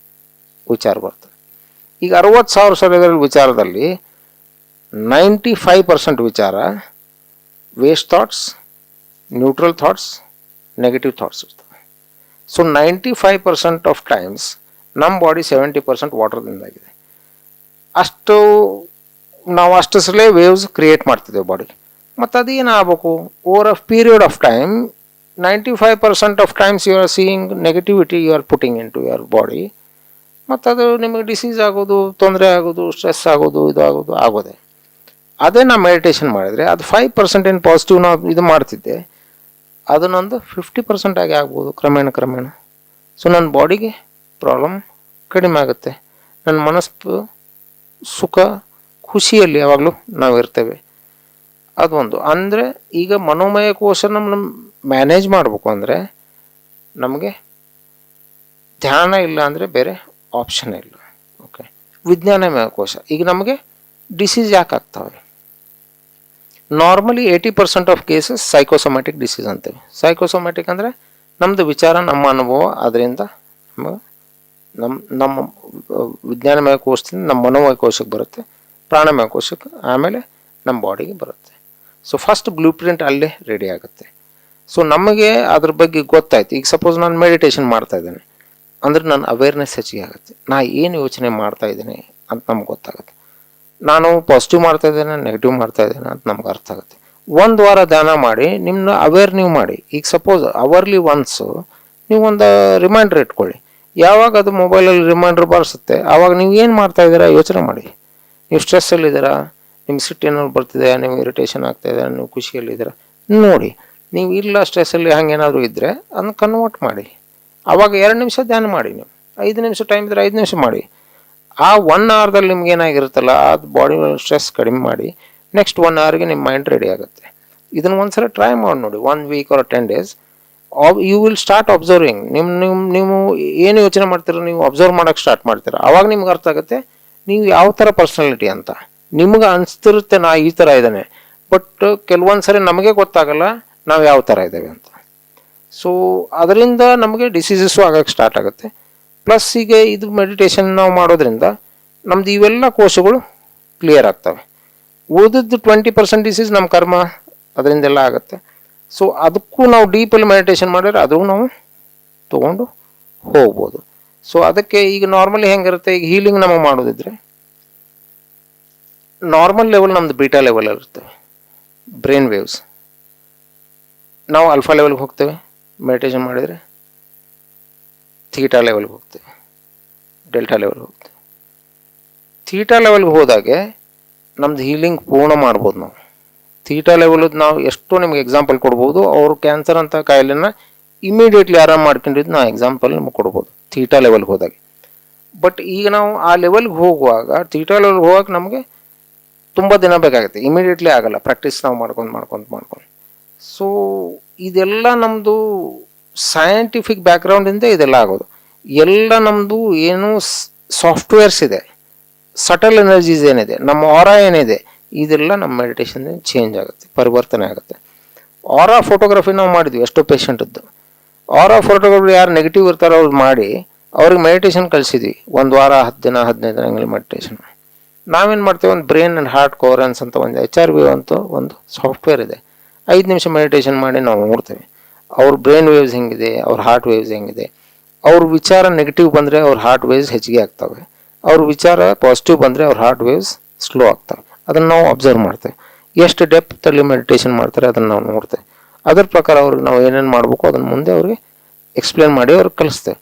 ವಿಚಾರ ಬರ್ತದೆ. ಈಗ 60,000 ಸರಿ ವಿಚಾರದಲ್ಲಿ 95% ವಿಚಾರ waste thoughts, neutral thoughts, negative thoughts ಇರ್ತವೆ. ಸೊ 95% ಆಫ್ ಟೈಮ್ಸ್ ನಮ್ಮ ಬಾಡಿ 70% ವಾಟರ್ದಿಂದಾಗಿದೆ. ನಾವು ಅಷ್ಟು ಸಲ ವೇವ್ಸ್ ಕ್ರಿಯೇಟ್ ಮಾಡ್ತಿದ್ದೇವೆ ಬಾಡಿ. ಮತ್ತು ಅದೇನು ಆಗಬೇಕು? Over a period of time 95% of times you are seeing negativity you are putting into your body. ಮತ್ತು ಅದು ನಿಮಗೆ ಡಿಸೀಸ್ ಆಗೋದು, ತೊಂದರೆ ಆಗೋದು, ಸ್ಟ್ರೆಸ್ ಆಗೋದು, ಆಗೋದೆ. ಅದೇ ನಾವು ಮೆಡಿಟೇಷನ್ ಮಾಡಿದರೆ ಅದು 5% ಏನು ಪಾಸಿಟಿವ್ ನಾವು ಇದು ಮಾಡ್ತಿದ್ದೆ, ಅದನ್ನೊಂದು 50% ಆಗಿ ಆಗ್ಬೋದು ಕ್ರಮೇಣ. ಸೊ ನನ್ನ ಬಾಡಿಗೆ ಪ್ರಾಬ್ಲಮ್ ಕಡಿಮೆ ಆಗುತ್ತೆ, ನನ್ನ ಮನಸ್ಸು ಸುಖ ಖುಷಿಯಲ್ಲಿ ಯಾವಾಗಲೂ ನಾವು ಇರ್ತೇವೆ. ಅದೊಂದು. ಅಂದರೆ ಈಗ ಮನೋಮಯ ಕೋಶ ನಮ್ಮ ಮ್ಯಾನೇಜ್ ಮಾಡಬೇಕು ಅಂದರೆ ನಮಗೆ ಧ್ಯಾನ ಇಲ್ಲ ಅಂದರೆ ಬೇರೆ ಆಪ್ಷನ್ ಇಲ್ಲ. ಓಕೆ, ವಿಜ್ಞಾನಮಯ ಕೋಶ. ಈಗ ನಮಗೆ ಡಿಸೀಸ್ ಯಾಕೆ ಆಗ್ತವೆ? Normally 80% of cases psychosomatic disease ಅಂತೇವೆ. ಸೈಕೋಸೊಮ್ಯಾಟಿಕ್ ಅಂದರೆ ನಮ್ಮದು ವಿಚಾರ, ನಮ್ಮ ಅನುಭವ, ಅದರಿಂದ ನಮ್ಮ ವಿಜ್ಞಾನಮಯ ಕೋಶದಿಂದ ನಮ್ಮ ಮನೋಮಯ ಕೋಶಕ್ಕೆ ಬರುತ್ತೆ, ಪ್ರಾಣಮಯ ಕೋಶಕ್ಕೆ, ಆಮೇಲೆ ನಮ್ಮ ಬಾಡಿಗೆ ಬರುತ್ತೆ. ಸೊ ಫಸ್ಟ್ ಬ್ಲೂ ಪ್ರಿಂಟ್ ಅಲ್ಲೇ ರೆಡಿ ಆಗುತ್ತೆ. ಸೊ ನಮಗೆ ಅದ್ರ ಬಗ್ಗೆ ಗೊತ್ತಾಯ್ತು. ಈಗ ಸಪೋಸ್ ನಾನು ಮೆಡಿಟೇಷನ್ ಮಾಡ್ತಾ ಇದ್ದೇನೆ ಅಂದರೆ ನನ್ನ ಅವೇರ್ನೆಸ್ ಹೆಚ್ಚಿಗೆ ಆಗುತ್ತೆ. ನಾ ಏನು ಯೋಚನೆ ಮಾಡ್ತಾ ಇದ್ದೀನಿ ಅಂತ ನಮ್ಗೆ ಗೊತ್ತಾಗುತ್ತೆ. ನಾನು ಪಾಸಿಟಿವ್ ಮಾಡ್ತಾ ಇದ್ದೇನೆ, ನೆಗೆಟಿವ್ ಮಾಡ್ತಾ ಇದ್ದೇನೆ ಅಂತ ನಮ್ಗೆ ಅರ್ಥ ಆಗುತ್ತೆ. ಒಂದು ವಾರ ಧ್ಯಾನ ಮಾಡಿ ನಿಮ್ಮನ್ನ ಅವೇರ್ ನೀವು ಮಾಡಿ. ಈಗ ಸಪೋಸ್ ಅವರ್ಲಿ ಒನ್ಸು ನೀವು ಒಂದು ರಿಮೈಂಡರ್ ಇಟ್ಕೊಳ್ಳಿ. ಯಾವಾಗ ಅದು ಮೊಬೈಲಲ್ಲಿ ರಿಮೈಂಡರ್ ಬರ್ಸುತ್ತೆ ಆವಾಗ ನೀವು ಏನು ಮಾಡ್ತಾ ಇದ್ದೀರಾ ಯೋಚನೆ ಮಾಡಿ. ನೀವು ಸ್ಟ್ರೆಸ್ಸಲ್ಲಿದ್ದೀರಾ, ನಿಮ್ಮ ಸಿಟ್ಟು ಏನಾದ್ರು ಬರ್ತಿದೆ, ನೀವು ಇರಿಟೇಷನ್ ಆಗ್ತಾಯಿದೆ, ನೀವು ಖುಷಿಯಲ್ಲಿದ್ದೀರಾ ನೋಡಿ. ನೀವು ಇಲ್ಲ ಸ್ಟ್ರೆಸ್ಸಲ್ಲಿ ಹಂಗೇನಾದರೂ ಇದ್ದರೆ ಅದನ್ನು ಕನ್ವರ್ಟ್ ಮಾಡಿ. ಆವಾಗ 2 ನಿಮಿಷ ಧ್ಯಾನ ಮಾಡಿ. ನೀವು 5 ನಿಮಿಷ ಟೈಮ್ ಇದ್ದರೆ 5 ನಿಮಿಷ ಮಾಡಿ. ಆ 1 ಅವರ್ದಲ್ಲಿ ನಿಮ್ಗೆ ಏನಾಗಿರುತ್ತಲ್ಲ ಅದು ಬಾಡಿ ಸ್ಟ್ರೆಸ್ ಕಡಿಮೆ ಮಾಡಿ ನೆಕ್ಸ್ಟ್ 1 ಅವರ್ಗೆ ನಿಮ್ಮ ಮೈಂಡ್ ರೆಡಿ ಆಗುತ್ತೆ. ಇದನ್ನು ಒಂದ್ಸಲ ಟ್ರೈ ಮಾಡಿ ನೋಡಿ, 1 week or 10 days. You will start observing. ನೀವು ಏನು ಯೋಚನೆ ಮಾಡ್ತೀರೋ ನೀವು ಅಬ್ಸರ್ವ್ ಮಾಡೋಕ್ಕೆ ಸ್ಟಾರ್ಟ್ ಮಾಡ್ತೀರ. ಆವಾಗ ನಿಮ್ಗೆ ಅರ್ಥ ಆಗುತ್ತೆ ನೀವು ಯಾವ ಥರ ಪರ್ಸನಾಲಿಟಿ ಅಂತ. ನಿಮ್ಗೆ ಅನಿಸ್ತಿರುತ್ತೆ ನಾ ಈ ಥರ ಇದ್ದಾನೆ, ಬಟ್ ಕೆಲವೊಂದು ಸರಿ ನಮಗೆ ಗೊತ್ತಾಗಲ್ಲ ನಾವು ಯಾವ ಥರ ಇದ್ದೇವೆ ಅಂತ. ಸೊ ಅದರಿಂದ ನಮಗೆ ಡಿಸೀಸಸ್ಸು ಆಗೋಕ್ಕೆ ಸ್ಟಾರ್ಟ್ ಆಗುತ್ತೆ. ಪ್ಲಸ್ ಈಗ ಇದು ಮೆಡಿಟೇಷನ್ ನಾವು ಮಾಡೋದ್ರಿಂದ ನಮ್ದು ಇವೆಲ್ಲ ಕೋಶಗಳು ಕ್ಲಿಯರ್ ಆಗ್ತವೆ. ಉಳಿದಿದ್ದು 20% ಡಿಸೀಸ್ ನಮ್ಮ ಕರ್ಮ ಅದರಿಂದೆಲ್ಲ ಆಗುತ್ತೆ. ಸೊ ಅದಕ್ಕೂ ನಾವು ಡೀಪಲ್ಲಿ ಮೆಡಿಟೇಷನ್ ಮಾಡಿದ್ರೆ ಅದು ನಾವು ತೊಗೊಂಡು ಹೋಗ್ಬೋದು. ಸೊ ಅದಕ್ಕೆ ಈಗ ನಾರ್ಮಲಿ ಹೆಂಗಿರುತ್ತೆ, ಈಗ ಹೀಲಿಂಗ್ ನಮಗೆ ಮಾಡೋದಿದ್ರೆ ನಾರ್ಮಲ್ ಲೆವೆಲ್ ನಮ್ಮದು ಬೀಟಾ ಲೆವೆಲ್ ಇರುತ್ತೆ, ಬ್ರೈನ್ ವೇವ್ಸ್. ನಾವು ಅಲ್ಫಾ ಲೆವೆಲ್ಗೆ ಹೋಗ್ತೇವೆ ಮೆಡಿಟೇಷನ್ ಮಾಡಿದರೆ, ಥೀಟಾ ಲೆವೆಲ್ಗೆ ಹೋಗ್ತೇವೆ, ಡೆಲ್ಟಾ ಲೆವೆಲ್ಗೆ ಹೋಗ್ತೇವೆ. ಥೀಟಾ ಲೆವೆಲ್ಗೆ ಹೋದಾಗೆ ನಮ್ದು ಹೀಲಿಂಗ್ ಪೂರ್ಣ ಮಾಡ್ಬೋದು ನಾವು. ಥೀಟಾ ಲೆವೆಲದ್ದು ನಾವು ಎಷ್ಟೋ ನಿಮ್ಗೆ ಎಕ್ಸಾಂಪಲ್ ಕೊಡ್ಬೋದು. ಅವರು ಕ್ಯಾನ್ಸರ್ ಅಂತ ಕಾಯಿಲೆನ ಇಮಿಡಿಯೇಟ್ಲಿ ಆರಾಮ್ ಮಾಡ್ಕೊಂಡಿದ್ದು ನಾವು ಎಕ್ಸಾಂಪಲ್ ನಿಮ್ಗೆ ಕೊಡ್ಬೋದು ಥೀಟಾ ಲೆವೆಲ್ಗೆ ಹೋದಾಗ. ಬಟ್ ಈಗ ನಾವು ಆ ಲೆವೆಲ್ಗೆ ಹೋಗುವಾಗ, ಥೀಟಾ ಲೆವೆಲ್ಗೆ ಹೋಗಕ್ಕೆ ನಮಗೆ ತುಂಬ ದಿನ ಬೇಕಾಗುತ್ತೆ, ಇಮಿಡಿಯೇಟ್ಲಿ ಆಗಲ್ಲ. ಪ್ರಾಕ್ಟೀಸ್ ನಾವು ಮಾಡ್ಕೊಂಡು. ಸೊ ಇದೆಲ್ಲ ನಮ್ಮದು ಸೈಂಟಿಫಿಕ್ ಬ್ಯಾಕ್ಗ್ರೌಂಡಿಂದ ಇದೆಲ್ಲ ಆಗೋದು. ಎಲ್ಲ ನಮ್ಮದು ಏನು ಸಾಫ್ಟ್ವೇರ್ಸ್ ಇದೆ, ಸಟಲ್ ಎನರ್ಜೀಸ್ ಏನಿದೆ, ನಮ್ಮ ಆರಾ ಏನಿದೆ, ಇದೆಲ್ಲ ನಮ್ಮ ಮೆಡಿಟೇಷನ್ ಚೇಂಜ್ ಆಗುತ್ತೆ, ಪರಿವರ್ತನೆ ಆಗುತ್ತೆ. ಆರಾ ಫೋಟೋಗ್ರಫಿ ನಾವು ಮಾಡಿದ್ವಿ ಎಷ್ಟೋ ಪೇಷಂಟದ್ದು. ಆರಾ ಫೋಟೋಗ್ರಫಿ ಯಾರು ನೆಗೆಟಿವ್ ಇರ್ತಾರೋ ಅವ್ರು ಮಾಡಿ ಅವ್ರಿಗೆ ಮೆಡಿಟೇಷನ್ ಕಲಿಸಿದ್ವಿ. 1 ವಾರ 10 ದಿನ 15 ದಿನಗಳಲ್ಲಿ ಮೆಡಿಟೇಷನ್. ನಾವೇನು ಮಾಡ್ತೇವೆ, ಒಂದು ಬ್ರೈನ್ ಆ್ಯಂಡ್ ಹಾರ್ಟ್ ಕೋರೆನ್ಸ್ ಅಂತ ಒಂದು HRV ಅಂತ ಒಂದು ಸಾಫ್ಟ್ವೇರ್ ಇದೆ. 5 ನಿಮಿಷ ಮೆಡಿಟೇಷನ್ ಮಾಡಿ ನಾವು ನೋಡ್ತೇವೆ ಅವ್ರ ಬ್ರೈನ್ ವೇವ್ಸ್ ಹೆಂಗಿದೆ, ಅವ್ರ ಹಾರ್ಟ್ ವೇವ್ಸ್ ಹೆಂಗಿದೆ. ಅವ್ರ ವಿಚಾರ ನೆಗೆಟಿವ್ ಬಂದರೆ ಅವ್ರ ಹಾರ್ಟ್ ವೇವ್ಸ್ ಹೆಚ್ಚಿಗೆ ಆಗ್ತವೆ, ಅವ್ರ ವಿಚಾರ ಪಾಸಿಟಿವ್ ಬಂದರೆ ಅವ್ರ ಹಾರ್ಟ್ ವೇವ್ಸ್ ಸ್ಲೋ ಆಗ್ತವೆ. ಅದನ್ನು ನಾವು ಅಬ್ಸರ್ವ್ ಮಾಡ್ತೇವೆ. ಎಷ್ಟು ಡೆಪ್ತಲ್ಲಿ ಮೆಡಿಟೇಷನ್ ಮಾಡ್ತಾರೆ ಅದನ್ನು ನಾವು ನೋಡ್ತೇವೆ. ಅದರ ಪ್ರಕಾರ ಅವ್ರಿಗೆ ನಾವು ಏನೇನು ಮಾಡಬೇಕು ಅದನ್ನು ಮುಂದೆ ಅವ್ರಿಗೆ ಎಕ್ಸ್ಪ್ಲೇನ್ ಮಾಡಿ ಅವ್ರಿಗೆ ಕಲಿಸ್ತೇವೆ.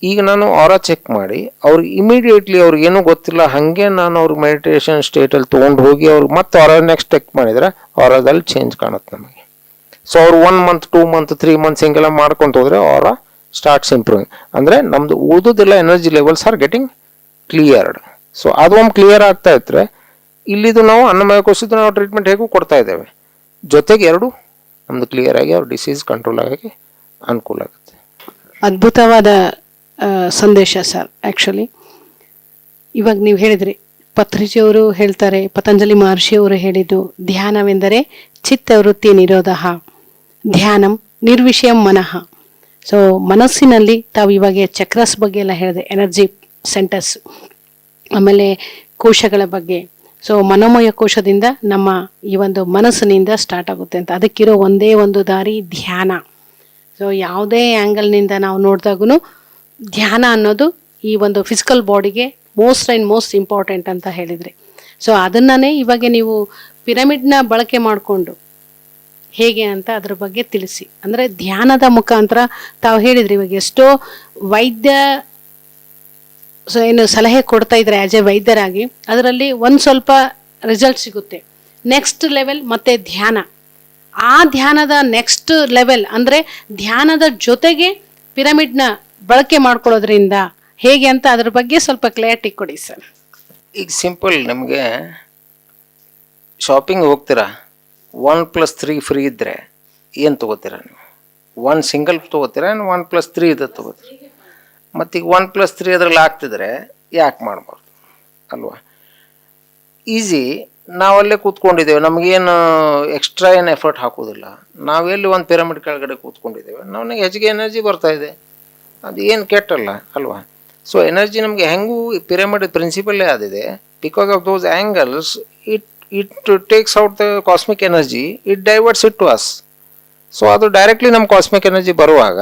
ಈಗ ನಾನು ಆರಾ ಚೆಕ್ ಮಾಡಿ ಅವ್ರಿಗೆ ಇಮಿಡಿಯೇಟ್ಲಿ ಅವ್ರಿಗೆ ಏನೂ ಗೊತ್ತಿಲ್ಲ ಹಾಗೆ ನಾನು ಅವ್ರಿಗೆ ಮೆಡಿಟೇಷನ್ ಸ್ಟೇಟಲ್ಲಿ ತೊಗೊಂಡು ಹೋಗಿ ಅವ್ರಿಗೆ ಮತ್ತೆ ಆರಾ ನೆಕ್ಸ್ಟ್ ಚೆಕ್ ಮಾಡಿದರೆ ಆರಾದಲ್ಲಿ ಚೇಂಜ್ ಕಾಣುತ್ತೆ ನಮಗೆ. ಸೊ ಅವ್ರು 1 ಮಂತ್ 2 ಮಂತ್ 3 ಮಂತ್ಸ್ ಹಿಂಗೆಲ್ಲ ಮಾಡ್ಕೊಂಡು ಹೋದರೆ ಆರಾ ಸ್ಟಾರ್ಟ್ಸ್ ಇಂಪ್ರೂವಿಂಗ್. ಅಂದರೆ ನಮ್ಮದು ಉಳಿದೋದೆಲ್ಲ energy levels are getting cleared. So ಅದು ಒಮ್ಮೆ ಕ್ಲಿಯರ್ ಆಗ್ತಾ ಇದ್ರೆ ಇಲ್ಲಿದು ನಾವು ಅನ್ನಮಯ ಕೋಶದ್ದು ನಾವು ಟ್ರೀಟ್ಮೆಂಟ್ ಹೇಗೂ ಕೊಡ್ತಾ ಇದ್ದೇವೆ, ಜೊತೆಗೆ ಎರಡು ನಮ್ಮದು ಕ್ಲಿಯರ್ ಆಗಿ ಅವ್ರ ಡಿಸೀಸ್ ಕಂಟ್ರೋಲ್ ಆಗೋಕ್ಕೆ ಅನುಕೂಲ ಆಗುತ್ತೆ. ಅದ್ಭುತವಾದ ಸಂದೇಶ ಸರ್. ಆ್ಯಕ್ಚುಲಿ ಇವಾಗ ನೀವು ಹೇಳಿದ್ರಿ, ಪತ್ರಿಜಿಯವರು ಹೇಳ್ತಾರೆ, ಪತಂಜಲಿ ಮಹರ್ಷಿಯವರು ಹೇಳಿದ್ದು, ಧ್ಯಾನವೆಂದರೆ ಚಿತ್ತವೃತ್ತಿ ನಿರೋಧ, ಧ್ಯಾನಂ ನಿರ್ವಿಷಯಂ ಮನಃ. ಸೊ ಮನಸ್ಸಿನಲ್ಲಿ ತಾವು ಇವಾಗ ಚಕ್ರಸ್ ಬಗ್ಗೆ ಎಲ್ಲ ಹೇಳಿದೆ, ಎನರ್ಜಿ ಸೆಂಟರ್ಸ್, ಆಮೇಲೆ ಕೋಶಗಳ ಬಗ್ಗೆ. ಸೊ ಮನೋಮಯ ಕೋಶದಿಂದ ನಮ್ಮ ಈ ಒಂದು ಮನಸ್ಸಿನಿಂದ ಸ್ಟಾರ್ಟ್ ಆಗುತ್ತೆ ಅಂತ. ಅದಕ್ಕಿರೋ ಒಂದೇ ಒಂದು ದಾರಿ ಧ್ಯಾನ. ಸೊ ಯಾವುದೇ ಆ್ಯಂಗಲ್ನಿಂದ ನಾವು ನೋಡಿದಾಗೂ ಧ್ಯಾನ ಅನ್ನೋದು ಈ ಒಂದು ಫಿಸಿಕಲ್ ಬಾಡಿಗೆ ಮೋಸ್ಟ್ ಇಂಪಾರ್ಟೆಂಟ್ ಅಂತ ಹೇಳಿದ್ರಿ. ಸೊ ಅದನ್ನೇ ಇವಾಗ ನೀವು ಪಿರಮಿಡ್ನ ಬಳಕೆ ಮಾಡಿಕೊಂಡು ಹೇಗೆ ಅಂತ ಅದ್ರ ಬಗ್ಗೆ ತಿಳಿಸಿ. ಅಂದರೆ ಧ್ಯಾನದ ಮುಖಾಂತರ ತಾವು ಹೇಳಿದ್ರಿ, ಇವಾಗ ಎಷ್ಟೋ ವೈದ್ಯ ಏನು ಸಲಹೆ ಕೊಡ್ತಾ ಇದ್ದಾರೆ ಆ್ಯಸ್ ಎ ವೈದ್ಯರಾಗಿ, ಅದರಲ್ಲಿ ಒಂದು ಸ್ವಲ್ಪ ರಿಸಲ್ಟ್ ಸಿಗುತ್ತೆ. ನೆಕ್ಸ್ಟ್ ಲೆವೆಲ್ ಮತ್ತೆ ಧ್ಯಾನ, ಆ ಧ್ಯಾನದ ನೆಕ್ಸ್ಟ್ ಲೆವೆಲ್ ಅಂದರೆ ಧ್ಯಾನದ ಜೊತೆಗೆ ಪಿರಮಿಡ್ನ ಬಳಕೆ ಮಾಡ್ಕೊಳ್ಳೋದ್ರಿಂದ ಹೇಗೆ ಅಂತ ಅದ್ರ ಬಗ್ಗೆ ಸ್ವಲ್ಪ ಕ್ಲಾರಿಟಿ ಕೊಡಿ ಸರ್. ಈಗ ಸಿಂಪಲ್, ನಮಗೆ ಶಾಪಿಂಗ್ ಹೋಗ್ತೀರಾ, 1+3 ಫ್ರೀ ಇದ್ದರೆ ಏನು ತೊಗೋತೀರಾ ನೀವು? 1 ಸಿಂಗಲ್ ತೊಗೋತೀರಾ, 1+3 ಇದು ತೊಗೋತೀರಾ? ಮತ್ತೀಗ 1+3 ಅದರಲ್ಲಿ ಆಗ್ತಿದ್ರೆ ಯಾಕೆ ಮಾಡಬಾರ್ದು ಅಲ್ವಾ? ಈಸಿ. ನಾವಲ್ಲೇ ಕೂತ್ಕೊಂಡಿದ್ದೇವೆ, ನಮಗೇನು ಎಕ್ಸ್ಟ್ರಾ ಏನು ಎಫರ್ಟ್ ಹಾಕೋದಿಲ್ಲ. ನಾವೆಲ್ಲಿ ಒಂದು ಪಿರಮಿಡ್ ಕೆಳಗಡೆ ಕೂತ್ಕೊಂಡಿದ್ದೇವೆ, ನಮಗೆ ಹೆಚ್ಚಿಗೆ ಎನರ್ಜಿ ಬರ್ತಾ ಇದೆ, ಅದು ಏನು ಕೆಟ್ಟಲ್ಲ ಅಲ್ವಾ? ಸೊ ಎನರ್ಜಿ ನಮಗೆ ಹೆಂಗೂ ಪಿರಮಿಡ್ ಪ್ರಿನ್ಸಿಪಲ್ಲೇ ಆದಿದೆ. Because of those angles it takes out the cosmic energy, it diverts it to us. So ಅದು ಡೈರೆಕ್ಟ್ಲಿ ನಮ್ಮ ಕಾಸ್ಮಿಕ್ ಎನರ್ಜಿ ಬರುವಾಗ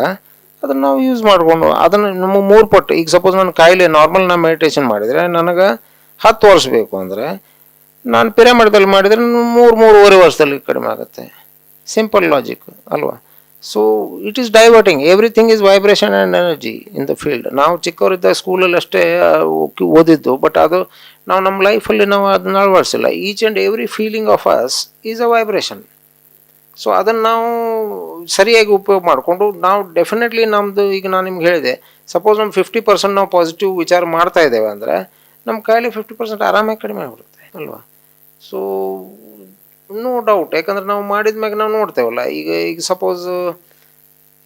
ಅದನ್ನು ನಾವು ಯೂಸ್ ಮಾಡಿಕೊಂಡು ಅದನ್ನು ನಮಗೆ 3 ಪಟ್ಟು. ಈಗ ಸಪೋಸ್ ನಾನು ಕಾಯಿಲೆ ನಾರ್ಮಲ್ ನಾನು ಮೆಡಿಟೇಷನ್ ಮಾಡಿದರೆ ನನಗೆ 10 ವರ್ಷ ಬೇಕು ಅಂದರೆ ನಾನು ಪಿರಮಿಡ್ದಲ್ಲಿ ಮಾಡಿದರೆ 3-3.5 ವರ್ಷದಲ್ಲಿ ಕಡಿಮೆ ಆಗುತ್ತೆ. ಸಿಂಪಲ್ ಲಾಜಿಕ್ ಅಲ್ವಾ? So it is diverting. Everything is vibration and energy in the field. ನಾವು ಚಿಕ್ಕವರಿದ್ದ ಸ್ಕೂಲಲ್ಲಿ ಅಷ್ಟೇ ಓದಿದ್ದು, ಬಟ್ ಅದು ನಾವು ನಮ್ಮ ಲೈಫಲ್ಲಿ ನಾವು ಅದನ್ನ ಅಳವಡಿಸಿಲ್ಲ. Each and every feeling of us is a vibration. So ಅದನ್ನು ನಾವು ಸರಿಯಾಗಿ ಉಪಯೋಗ ಮಾಡಿಕೊಂಡು ನಾವು ಡೆಫಿನೆಟ್ಲಿ ನಮ್ಮದು, ಈಗ ನಾನು ನಿಮ್ಗೆ ಹೇಳಿದೆ, ಸಪೋಸ್ ನಮ್ಮ 50% ನಾವು ಪಾಸಿಟಿವ್ ವಿಚಾರ ಮಾಡ್ತಾ ಇದ್ದೇವೆ ಅಂದರೆ ನಮ್ಮ ಕಾಯಿಲೆ 50% ಆರಾಮಾಗಿ ಕಡಿಮೆ ಆಗಿಬಿಡುತ್ತೆ ಅಲ್ವಾ? So no doubt. ಯಾಕಂದ್ರೆ ನಾವು ಮಾಡಿದ ಮ್ಯಾಗ ನಾವು ನೋಡ್ತೇವಲ್ಲ. ಈಗ ಸಪೋಸ್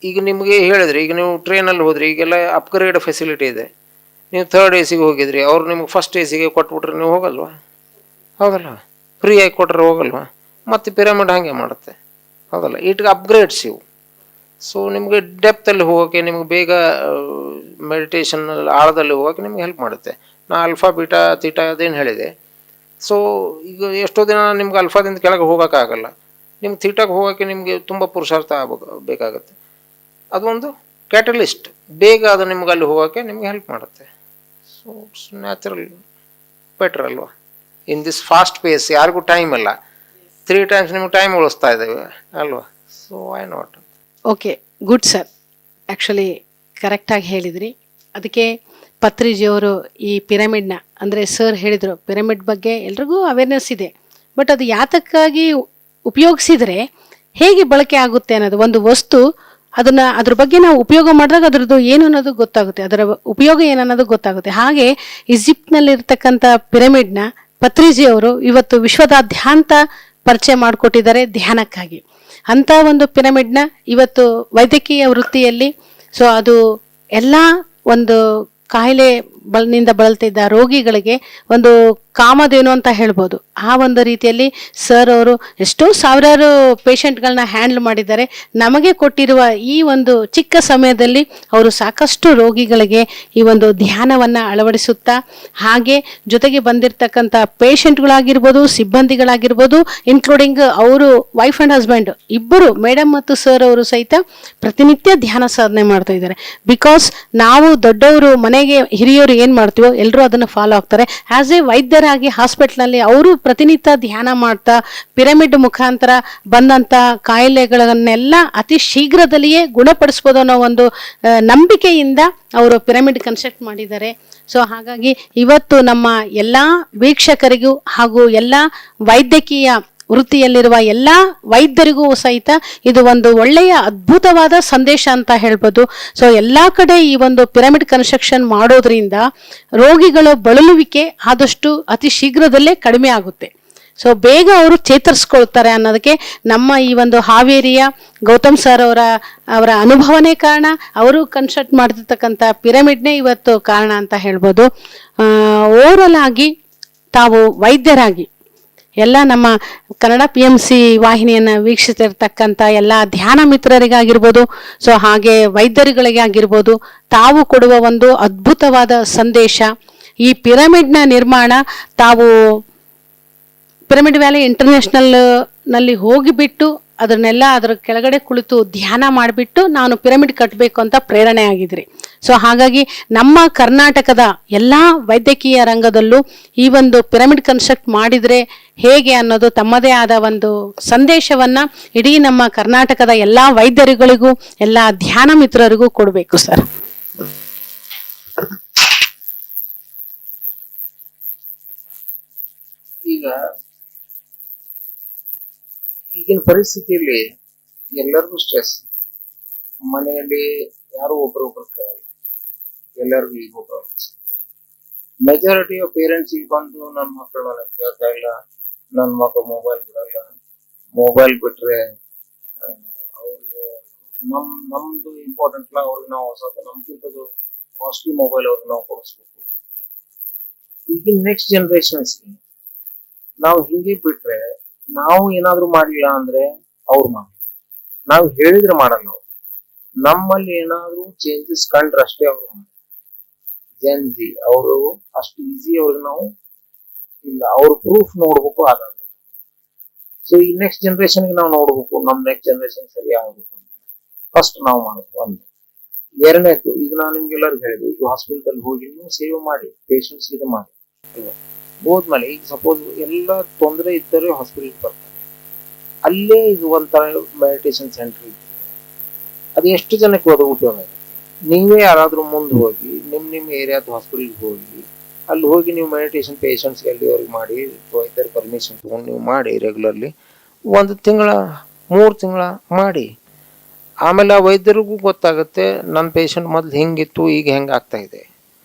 ಈಗ ನಿಮಗೆ ಹೇಳಿದ್ರಿ, ಈಗ ನೀವು ಟ್ರೈನಲ್ಲಿ ಹೋದ್ರಿ, ಈಗೆಲ್ಲ ಅಪ್ಗ್ರೇಡ್ ಫೆಸಿಲಿಟಿ ಇದೆ. ನೀವು ಥರ್ಡ್ AC ಗೆ ಹೋಗಿದ್ರಿ, ಅವ್ರು ನಿಮ್ಗೆ ಫಸ್ಟ್ AC ಗೆ ಕೊಟ್ಬಿಟ್ರೆ ನೀವು ಹೋಗಲ್ವಾ? ಹೌದಲ್ಲ? ಫ್ರೀಯಾಗಿ ಕೊಟ್ಟರೆ ಹೋಗಲ್ವಾ? ಮತ್ತು ಪಿರಮಿಡ್ ಹಾಗೆ ಮಾಡುತ್ತೆ, ಹೌದಲ್ಲ? ಇಟ್ಗೆ ಅಪ್ಗ್ರೇಡ್ಸ್ ಇವು. ಸೊ ನಿಮಗೆ ಡೆಪ್ತಲ್ಲಿ ಹೋಗೋಕ್ಕೆ, ನಿಮ್ಗೆ ಬೇಗ ಮೆಡಿಟೇಷನ್ ಆಳದಲ್ಲಿ ಹೋಗೋಕ್ಕೆ ನಿಮ್ಗೆ ಹೆಲ್ಪ್ ಮಾಡುತ್ತೆ. ನಾ ಆಲ್ಫಾ ಬೀಟಾ ತೀಟಾ ಅದೇನು ಹೇಳಿದೆ. ಸೊ ಈಗ ಎಷ್ಟೋ ದಿನ ನಿಮ್ಗೆ ಅಲ್ಫಾದಿಂದ ಕೆಳಗೆ ಹೋಗೋಕ್ಕಾಗಲ್ಲ, ನಿಮ್ಗೆ ಥೀಟಾಗೆ ಹೋಗೋಕ್ಕೆ ನಿಮಗೆ ತುಂಬ ಪುರುಷಾರ್ಥ ಬೇಕಾಗುತ್ತೆ. ಅದೊಂದು ಕ್ಯಾಟಲಿಸ್ಟ್, ಬೇಗ ಅದು ನಿಮ್ಗೆ ಅಲ್ಲಿ ಹೋಗೋಕ್ಕೆ ನಿಮ್ಗೆ ಹೆಲ್ಪ್ ಮಾಡುತ್ತೆ. ಸೊ ಇಟ್ಸ್ ನ್ಯಾಚುರಲ್ ಬೆಟರ್ ಅಲ್ವಾ? ಇನ್ ದಿಸ್ ಫಾಸ್ಟ್ ಪೇಸ್ ಯಾರಿಗೂ ಟೈಮ್ ಇಲ್ಲ, 3 times ನಿಮ್ಗೆ ಟೈಮ್ ಉಳಿಸ್ತಾ ಇದ್ದೇವೆ ಅಲ್ವಾ? So why not? Okay, good sir. Actually ಕರೆಕ್ಟಾಗಿ ಹೇಳಿದ್ರಿ. ಅದಕ್ಕೆ ಪತ್ರಿಜಿಯವರು ಈ ಪಿರಮಿಡ್ನ, ಅಂದರೆ ಸರ್ ಹೇಳಿದರು ಪಿರಮಿಡ್ ಬಗ್ಗೆ ಎಲ್ರಿಗೂ ಅವೇರ್ನೆಸ್ ಇದೆ, ಬಟ್ ಅದು ಯಾತಕ್ಕಾಗಿ ಉಪಯೋಗಿಸಿದರೆ ಹೇಗೆ ಬಳಕೆ ಆಗುತ್ತೆ ಅನ್ನೋದು ಒಂದು ವಸ್ತು, ಅದ್ರ ಬಗ್ಗೆ ನಾವು ಉಪಯೋಗ ಮಾಡಿದಾಗ ಅದರದ್ದು ಏನು ಅನ್ನೋದು ಗೊತ್ತಾಗುತ್ತೆ, ಅದರ ಉಪಯೋಗ ಏನನ್ನೋದು ಗೊತ್ತಾಗುತ್ತೆ. ಹಾಗೆ ಈಜಿಪ್ಟ್ನಲ್ಲಿರ್ತಕ್ಕಂಥ ಪಿರಮಿಡ್ನ ಪತ್ರಿಜಿಯವರು ಇವತ್ತು ವಿಶ್ವದಾದ್ಯಂತ ಪರಿಚಯ ಮಾಡಿಕೊಟ್ಟಿದ್ದಾರೆ ಧ್ಯಾನಕ್ಕಾಗಿ. ಅಂಥ ಒಂದು ಪಿರಮಿಡ್ನ ಇವತ್ತು ವೈದ್ಯಕೀಯ ವೃತ್ತಿಯಲ್ಲಿ, ಸೊ ಅದು ಎಲ್ಲ ಒಂದು ಕಾಯಿಲೆ ನಿಂದ ಬಳಲ್ತಿದ್ದ ರೋಗಿಗಳಿಗೆ ಒಂದು ಕಾಮಧೇನು ಅಂತ ಹೇಳ್ಬೋದು. ಆ ಒಂದು ರೀತಿಯಲ್ಲಿ ಸರ್ ಅವರು ಎಷ್ಟೋ ಸಾವಿರಾರು ಪೇಷಂಟ್ಗಳನ್ನ ಹ್ಯಾಂಡಲ್ ಮಾಡಿದ್ದಾರೆ. ನಮಗೆ ಕೊಟ್ಟಿರುವ ಈ ಒಂದು ಚಿಕ್ಕ ಸಮಯದಲ್ಲಿ ಅವರು ಸಾಕಷ್ಟು ರೋಗಿಗಳಿಗೆ ಈ ಒಂದು ಧ್ಯಾನವನ್ನು ಅಳವಡಿಸುತ್ತಾ, ಹಾಗೆ ಜೊತೆಗೆ ಬಂದಿರತಕ್ಕಂಥ ಪೇಷಂಟ್ಗಳಾಗಿರ್ಬೋದು, ಸಿಬ್ಬಂದಿಗಳಾಗಿರ್ಬೋದು, ಇನ್ಕ್ಲೂಡಿಂಗ್ ಅವರು ವೈಫ್ ಆ್ಯಂಡ್ ಹಸ್ಬೆಂಡ್ ಇಬ್ಬರು, ಮೇಡಮ್ ಮತ್ತು ಸರ್ ಅವರು ಸಹಿತ ಪ್ರತಿನಿತ್ಯ ಧ್ಯಾನ ಸಾಧನೆ ಮಾಡ್ತಾ ಇದ್ದಾರೆ. ಬಿಕಾಸ್ ನಾವು ದೊಡ್ಡವರು ಮನೆಗೆ ಹಿರಿಯರು ಏನು ಮಾಡ್ತೀವೋ ಎಲ್ಲರೂ ಅದನ್ನು ಫಾಲೋ ಆಗ್ತಾರೆ. ಆಸ್ ಎ ವೈದ್ಯರಾಗಿ ಹಾಸ್ಪಿಟ್ಲಲ್ಲಿ ಅವರು ಪ್ರತಿನಿತ್ಯ ಧ್ಯಾನ ಮಾಡ್ತಾ ಪಿರಮಿಡ್ ಮುಖಾಂತರ ಬಂದಂಥ ಕಾಯಿಲೆಗಳನ್ನೆಲ್ಲ ಅತಿ ಶೀಘ್ರದಲ್ಲಿಯೇ ಗುಣಪಡಿಸ್ಬೋದು ಅನ್ನೋ ಒಂದು ನಂಬಿಕೆಯಿಂದ ಅವರು ಪಿರಮಿಡ್ ಕನ್ಸ್ಟ್ರಕ್ಟ್ ಮಾಡಿದ್ದಾರೆ. ಸೊ ಹಾಗಾಗಿ ಇವತ್ತು ನಮ್ಮ ಎಲ್ಲ ವೀಕ್ಷಕರಿಗೂ ಹಾಗೂ ಎಲ್ಲ ವೈದ್ಯಕೀಯ ವೃತ್ತಿಯಲ್ಲಿರುವ ಎಲ್ಲ ವೈದ್ಯರಿಗೂ ಸಹಿತ ಇದು ಒಂದು ಒಳ್ಳೆಯ ಅದ್ಭುತವಾದ ಸಂದೇಶ ಅಂತ ಹೇಳ್ಬೋದು. ಸೊ ಎಲ್ಲ ಕಡೆ ಈ ಒಂದು ಪಿರಮಿಡ್ ಕನ್ಸ್ಟ್ರಕ್ಷನ್ ಮಾಡೋದ್ರಿಂದ ರೋಗಿಗಳ ಬಳಲುವಿಕೆ ಆದಷ್ಟು ಅತಿ ಶೀಘ್ರದಲ್ಲೇ ಕಡಿಮೆ ಆಗುತ್ತೆ. ಸೊ ಬೇಗ ಅವರು ಚೇತರಿಸ್ಕೊಳ್ತಾರೆ ಅನ್ನೋದಕ್ಕೆ ನಮ್ಮ ಈ ಒಂದು ಹಾವೇರಿಯ ಗೌತಮ್ ಸರ್ ಅವರ ಅನುಭವನೇ ಕಾರಣ. ಅವರು ಕನ್ಸ್ಟ್ರಕ್ಟ್ ಮಾಡ್ತಿರ್ತಕ್ಕಂಥ ಪಿರಮಿಡ್ನೇ ಇವತ್ತು ಕಾರಣ ಅಂತ ಹೇಳ್ಬೋದು. ಓವರಲ್ ಆಗಿ ತಾವು ವೈದ್ಯರಾಗಿ ಎಲ್ಲ ನಮ್ಮ ಕನ್ನಡ PMC ವಾಹಿನಿಯನ್ನು ವೀಕ್ಷಿಸಿರ್ತಕ್ಕಂಥ ಎಲ್ಲ ಧ್ಯಾನ ಮಿತ್ರರಿಗಾಗಿರ್ಬೋದು, ಸೊ ಹಾಗೆ ವೈದ್ಯರುಗಳಿಗೆ ಆಗಿರ್ಬೋದು, ತಾವು ಕೊಡುವ ಒಂದು ಅದ್ಭುತವಾದ ಸಂದೇಶ, ಈ ಪಿರಮಿಡ್ನ ನಿರ್ಮಾಣ, ತಾವು ಪಿರಮಿಡ್ ವ್ಯಾಲಿ ಇಂಟರ್ನ್ಯಾಷನಲ್ನಲ್ಲಿ ಹೋಗಿಬಿಟ್ಟು ಅದರ ಕೆಳಗಡೆ ಕುಳಿತು ಧ್ಯಾನ ಮಾಡಿಬಿಟ್ಟು ನಾನು ಪಿರಮಿಡ್ ಕಟ್ಟಬೇಕು ಅಂತ ಪ್ರೇರಣೆ ಆಗಿದ್ರಿ. ಸೊ ಹಾಗಾಗಿ ನಮ್ಮ ಕರ್ನಾಟಕದ ಎಲ್ಲ ವೈದ್ಯಕೀಯ ರಂಗದಲ್ಲೂ ಈ ಒಂದು ಪಿರಮಿಡ್ ಕನ್ಸ್ಟ್ರಕ್ಟ್ ಮಾಡಿದರೆ ಹೇಗೆ ಅನ್ನೋದು ತಮ್ಮದೇ ಆದ ಒಂದು ಸಂದೇಶವನ್ನು ಇಡೀ ನಮ್ಮ ಕರ್ನಾಟಕದ ಎಲ್ಲ ವೈದ್ಯರುಗಳಿಗೂ ಎಲ್ಲ ಧ್ಯಾನ ಮಿತ್ರರಿಗೂ ಕೊಡಬೇಕು ಸರ್. ಈಗಿನ ಪರಿಸ್ಥಿತಿಯಲ್ಲಿ ಎಲ್ಲರಿಗೂ ಸ್ಟ್ರೆಸ್. ಮನೆಯಲ್ಲಿ ಯಾರು ಒಬ್ರು ಕೇಳಲ್ಲ, ಎಲ್ಲರಿಗೂ ಈಗ ಒಬ್ಬರು. ಮೆಜಾರಿಟಿ ಆಫ್ ಪೇರೆಂಟ್ಸ್ ಈಗ ಬಂದು ನನ್ನ ಮಕ್ಕಳು ನನಗೆ ಕೇಳ್ತಾ ಇಲ್ಲ, ನನ್ನ ಮಕ್ಕಳು ಮೊಬೈಲ್ ಬಿಡಲ್ಲ, ಮೊಬೈಲ್ ಬಿಟ್ರೆ ಅವ್ರಿಗೆ ನಮ್ದು ಇಂಪಾರ್ಟೆಂಟ್ ಇಲ್ಲ, ಅವ್ರಿಗೆ ನಾವು ಹೊಸದು ನಮ್ಗಿಂತದ್ದು ಕಾಸ್ಟ್ಲಿ ಮೊಬೈಲ್ ಅವ್ರಿಗೆ ನಾವು ಕೊಡಿಸ್ಬೇಕು. ಈಗಿನ ನೆಕ್ಸ್ಟ್ ಜನರೇಷನ್ಸ್ಗೆ ನಾವು ಹಿಂಗೆ ಬಿಟ್ರೆ ನಾವು ಏನಾದ್ರು ಮಾಡಲಿಲ್ಲ ಅಂದ್ರೆ ಅವ್ರು ಮಾಡಿ, ನಾವು ಹೇಳಿದ್ರೆ ಮಾಡಲ್ಲ. ಅವ್ರು ನಮ್ಮಲ್ಲಿ ಏನಾದ್ರು ಚೇಂಜಸ್ ಕಂಡ್ರೆ ಅಷ್ಟೇ ಅವ್ರು ಮಾಡಿ. ಜೆನ್ಜಿ ಅವರು ಅಷ್ಟು ಈಸಿ ಅವ್ರಿಗೆ ನಾವು ಇಲ್ಲ, ಅವ್ರ ಪ್ರೂಫ್ ನೋಡ್ಬೇಕು ಆದಾಗ. ಸೊ ಈ ನೆಕ್ಸ್ಟ್ ಜನರೇಷನ್ಗೆ ನಾವು ನೋಡ್ಬೇಕು, ನಮ್ ನೆಕ್ಸ್ಟ್ ಜನರೇಷನ್ ಸರಿ ಆಗ್ಬೇಕು ಅಂತ ಫಸ್ಟ್ ನಾವು ಮಾಡಬೇಕು. ಒಂದು ಎರಡನೇದು, ಈಗ ನಾನು ನಿಮ್ಗೆಲ್ಲರಿಗೂ ಹೇಳಿದೆ, ಈಗ ಹಾಸ್ಪಿಟಲ್ ಹೋಗಿ ನೀವು ಸೇವೆ ಮಾಡಿ, ಪೇಷಂಟ್ಸ್ ಇದು ಮಾಡಿ. ಹೋದ್ಮೇಲೆ ಈಗ ಸಪೋಸ್ ಎಲ್ಲ ತೊಂದರೆ ಇದ್ದರೆ ಹಾಸ್ಪಿಟಲ್ ಬರ್ತಾರೆ, ಅಲ್ಲೇ ಇದು ಒಂಥರ ಮೆಡಿಟೇಷನ್ ಸೆಂಟರ್ ಇತ್ತು, ಅದು ಎಷ್ಟು ಜನಕ್ಕೆ ಅದು ಉಪಯೋಗ ಆಗುತ್ತೆ. ನೀವೇ ಯಾರಾದ್ರೂ ಮುಂದೆ ಹೋಗಿ ನಿಮ್ ಏರಿಯಾದ ಹಾಸ್ಪಿಟಲ್ಗೆ ಹೋಗಿ ಅಲ್ಲಿ ಹೋಗಿ ನೀವು ಮೆಡಿಟೇಷನ್ ಪೇಷಂಟ್ಸ್ಗೆ ಎಲ್ಲಿವರೆಗೆ ಮಾಡಿ, ವೈದ್ಯರ ಪರ್ಮಿಷನ್ ತಗೊಂಡು ನೀವು ಮಾಡಿ ರೆಗ್ಯುಲರ್ಲಿ 1 ತಿಂಗಳ 3 ತಿಂಗಳ ಮಾಡಿ. ಆಮೇಲೆ ಆ ವೈದ್ಯರಿಗೂ ಗೊತ್ತಾಗುತ್ತೆ ನನ್ನ ಪೇಷಂಟ್ ಮೊದಲು ಹೆಂಗಿತ್ತು ಈಗ ಹೆಂಗೆ ಆಗ್ತಾ ಇದೆ.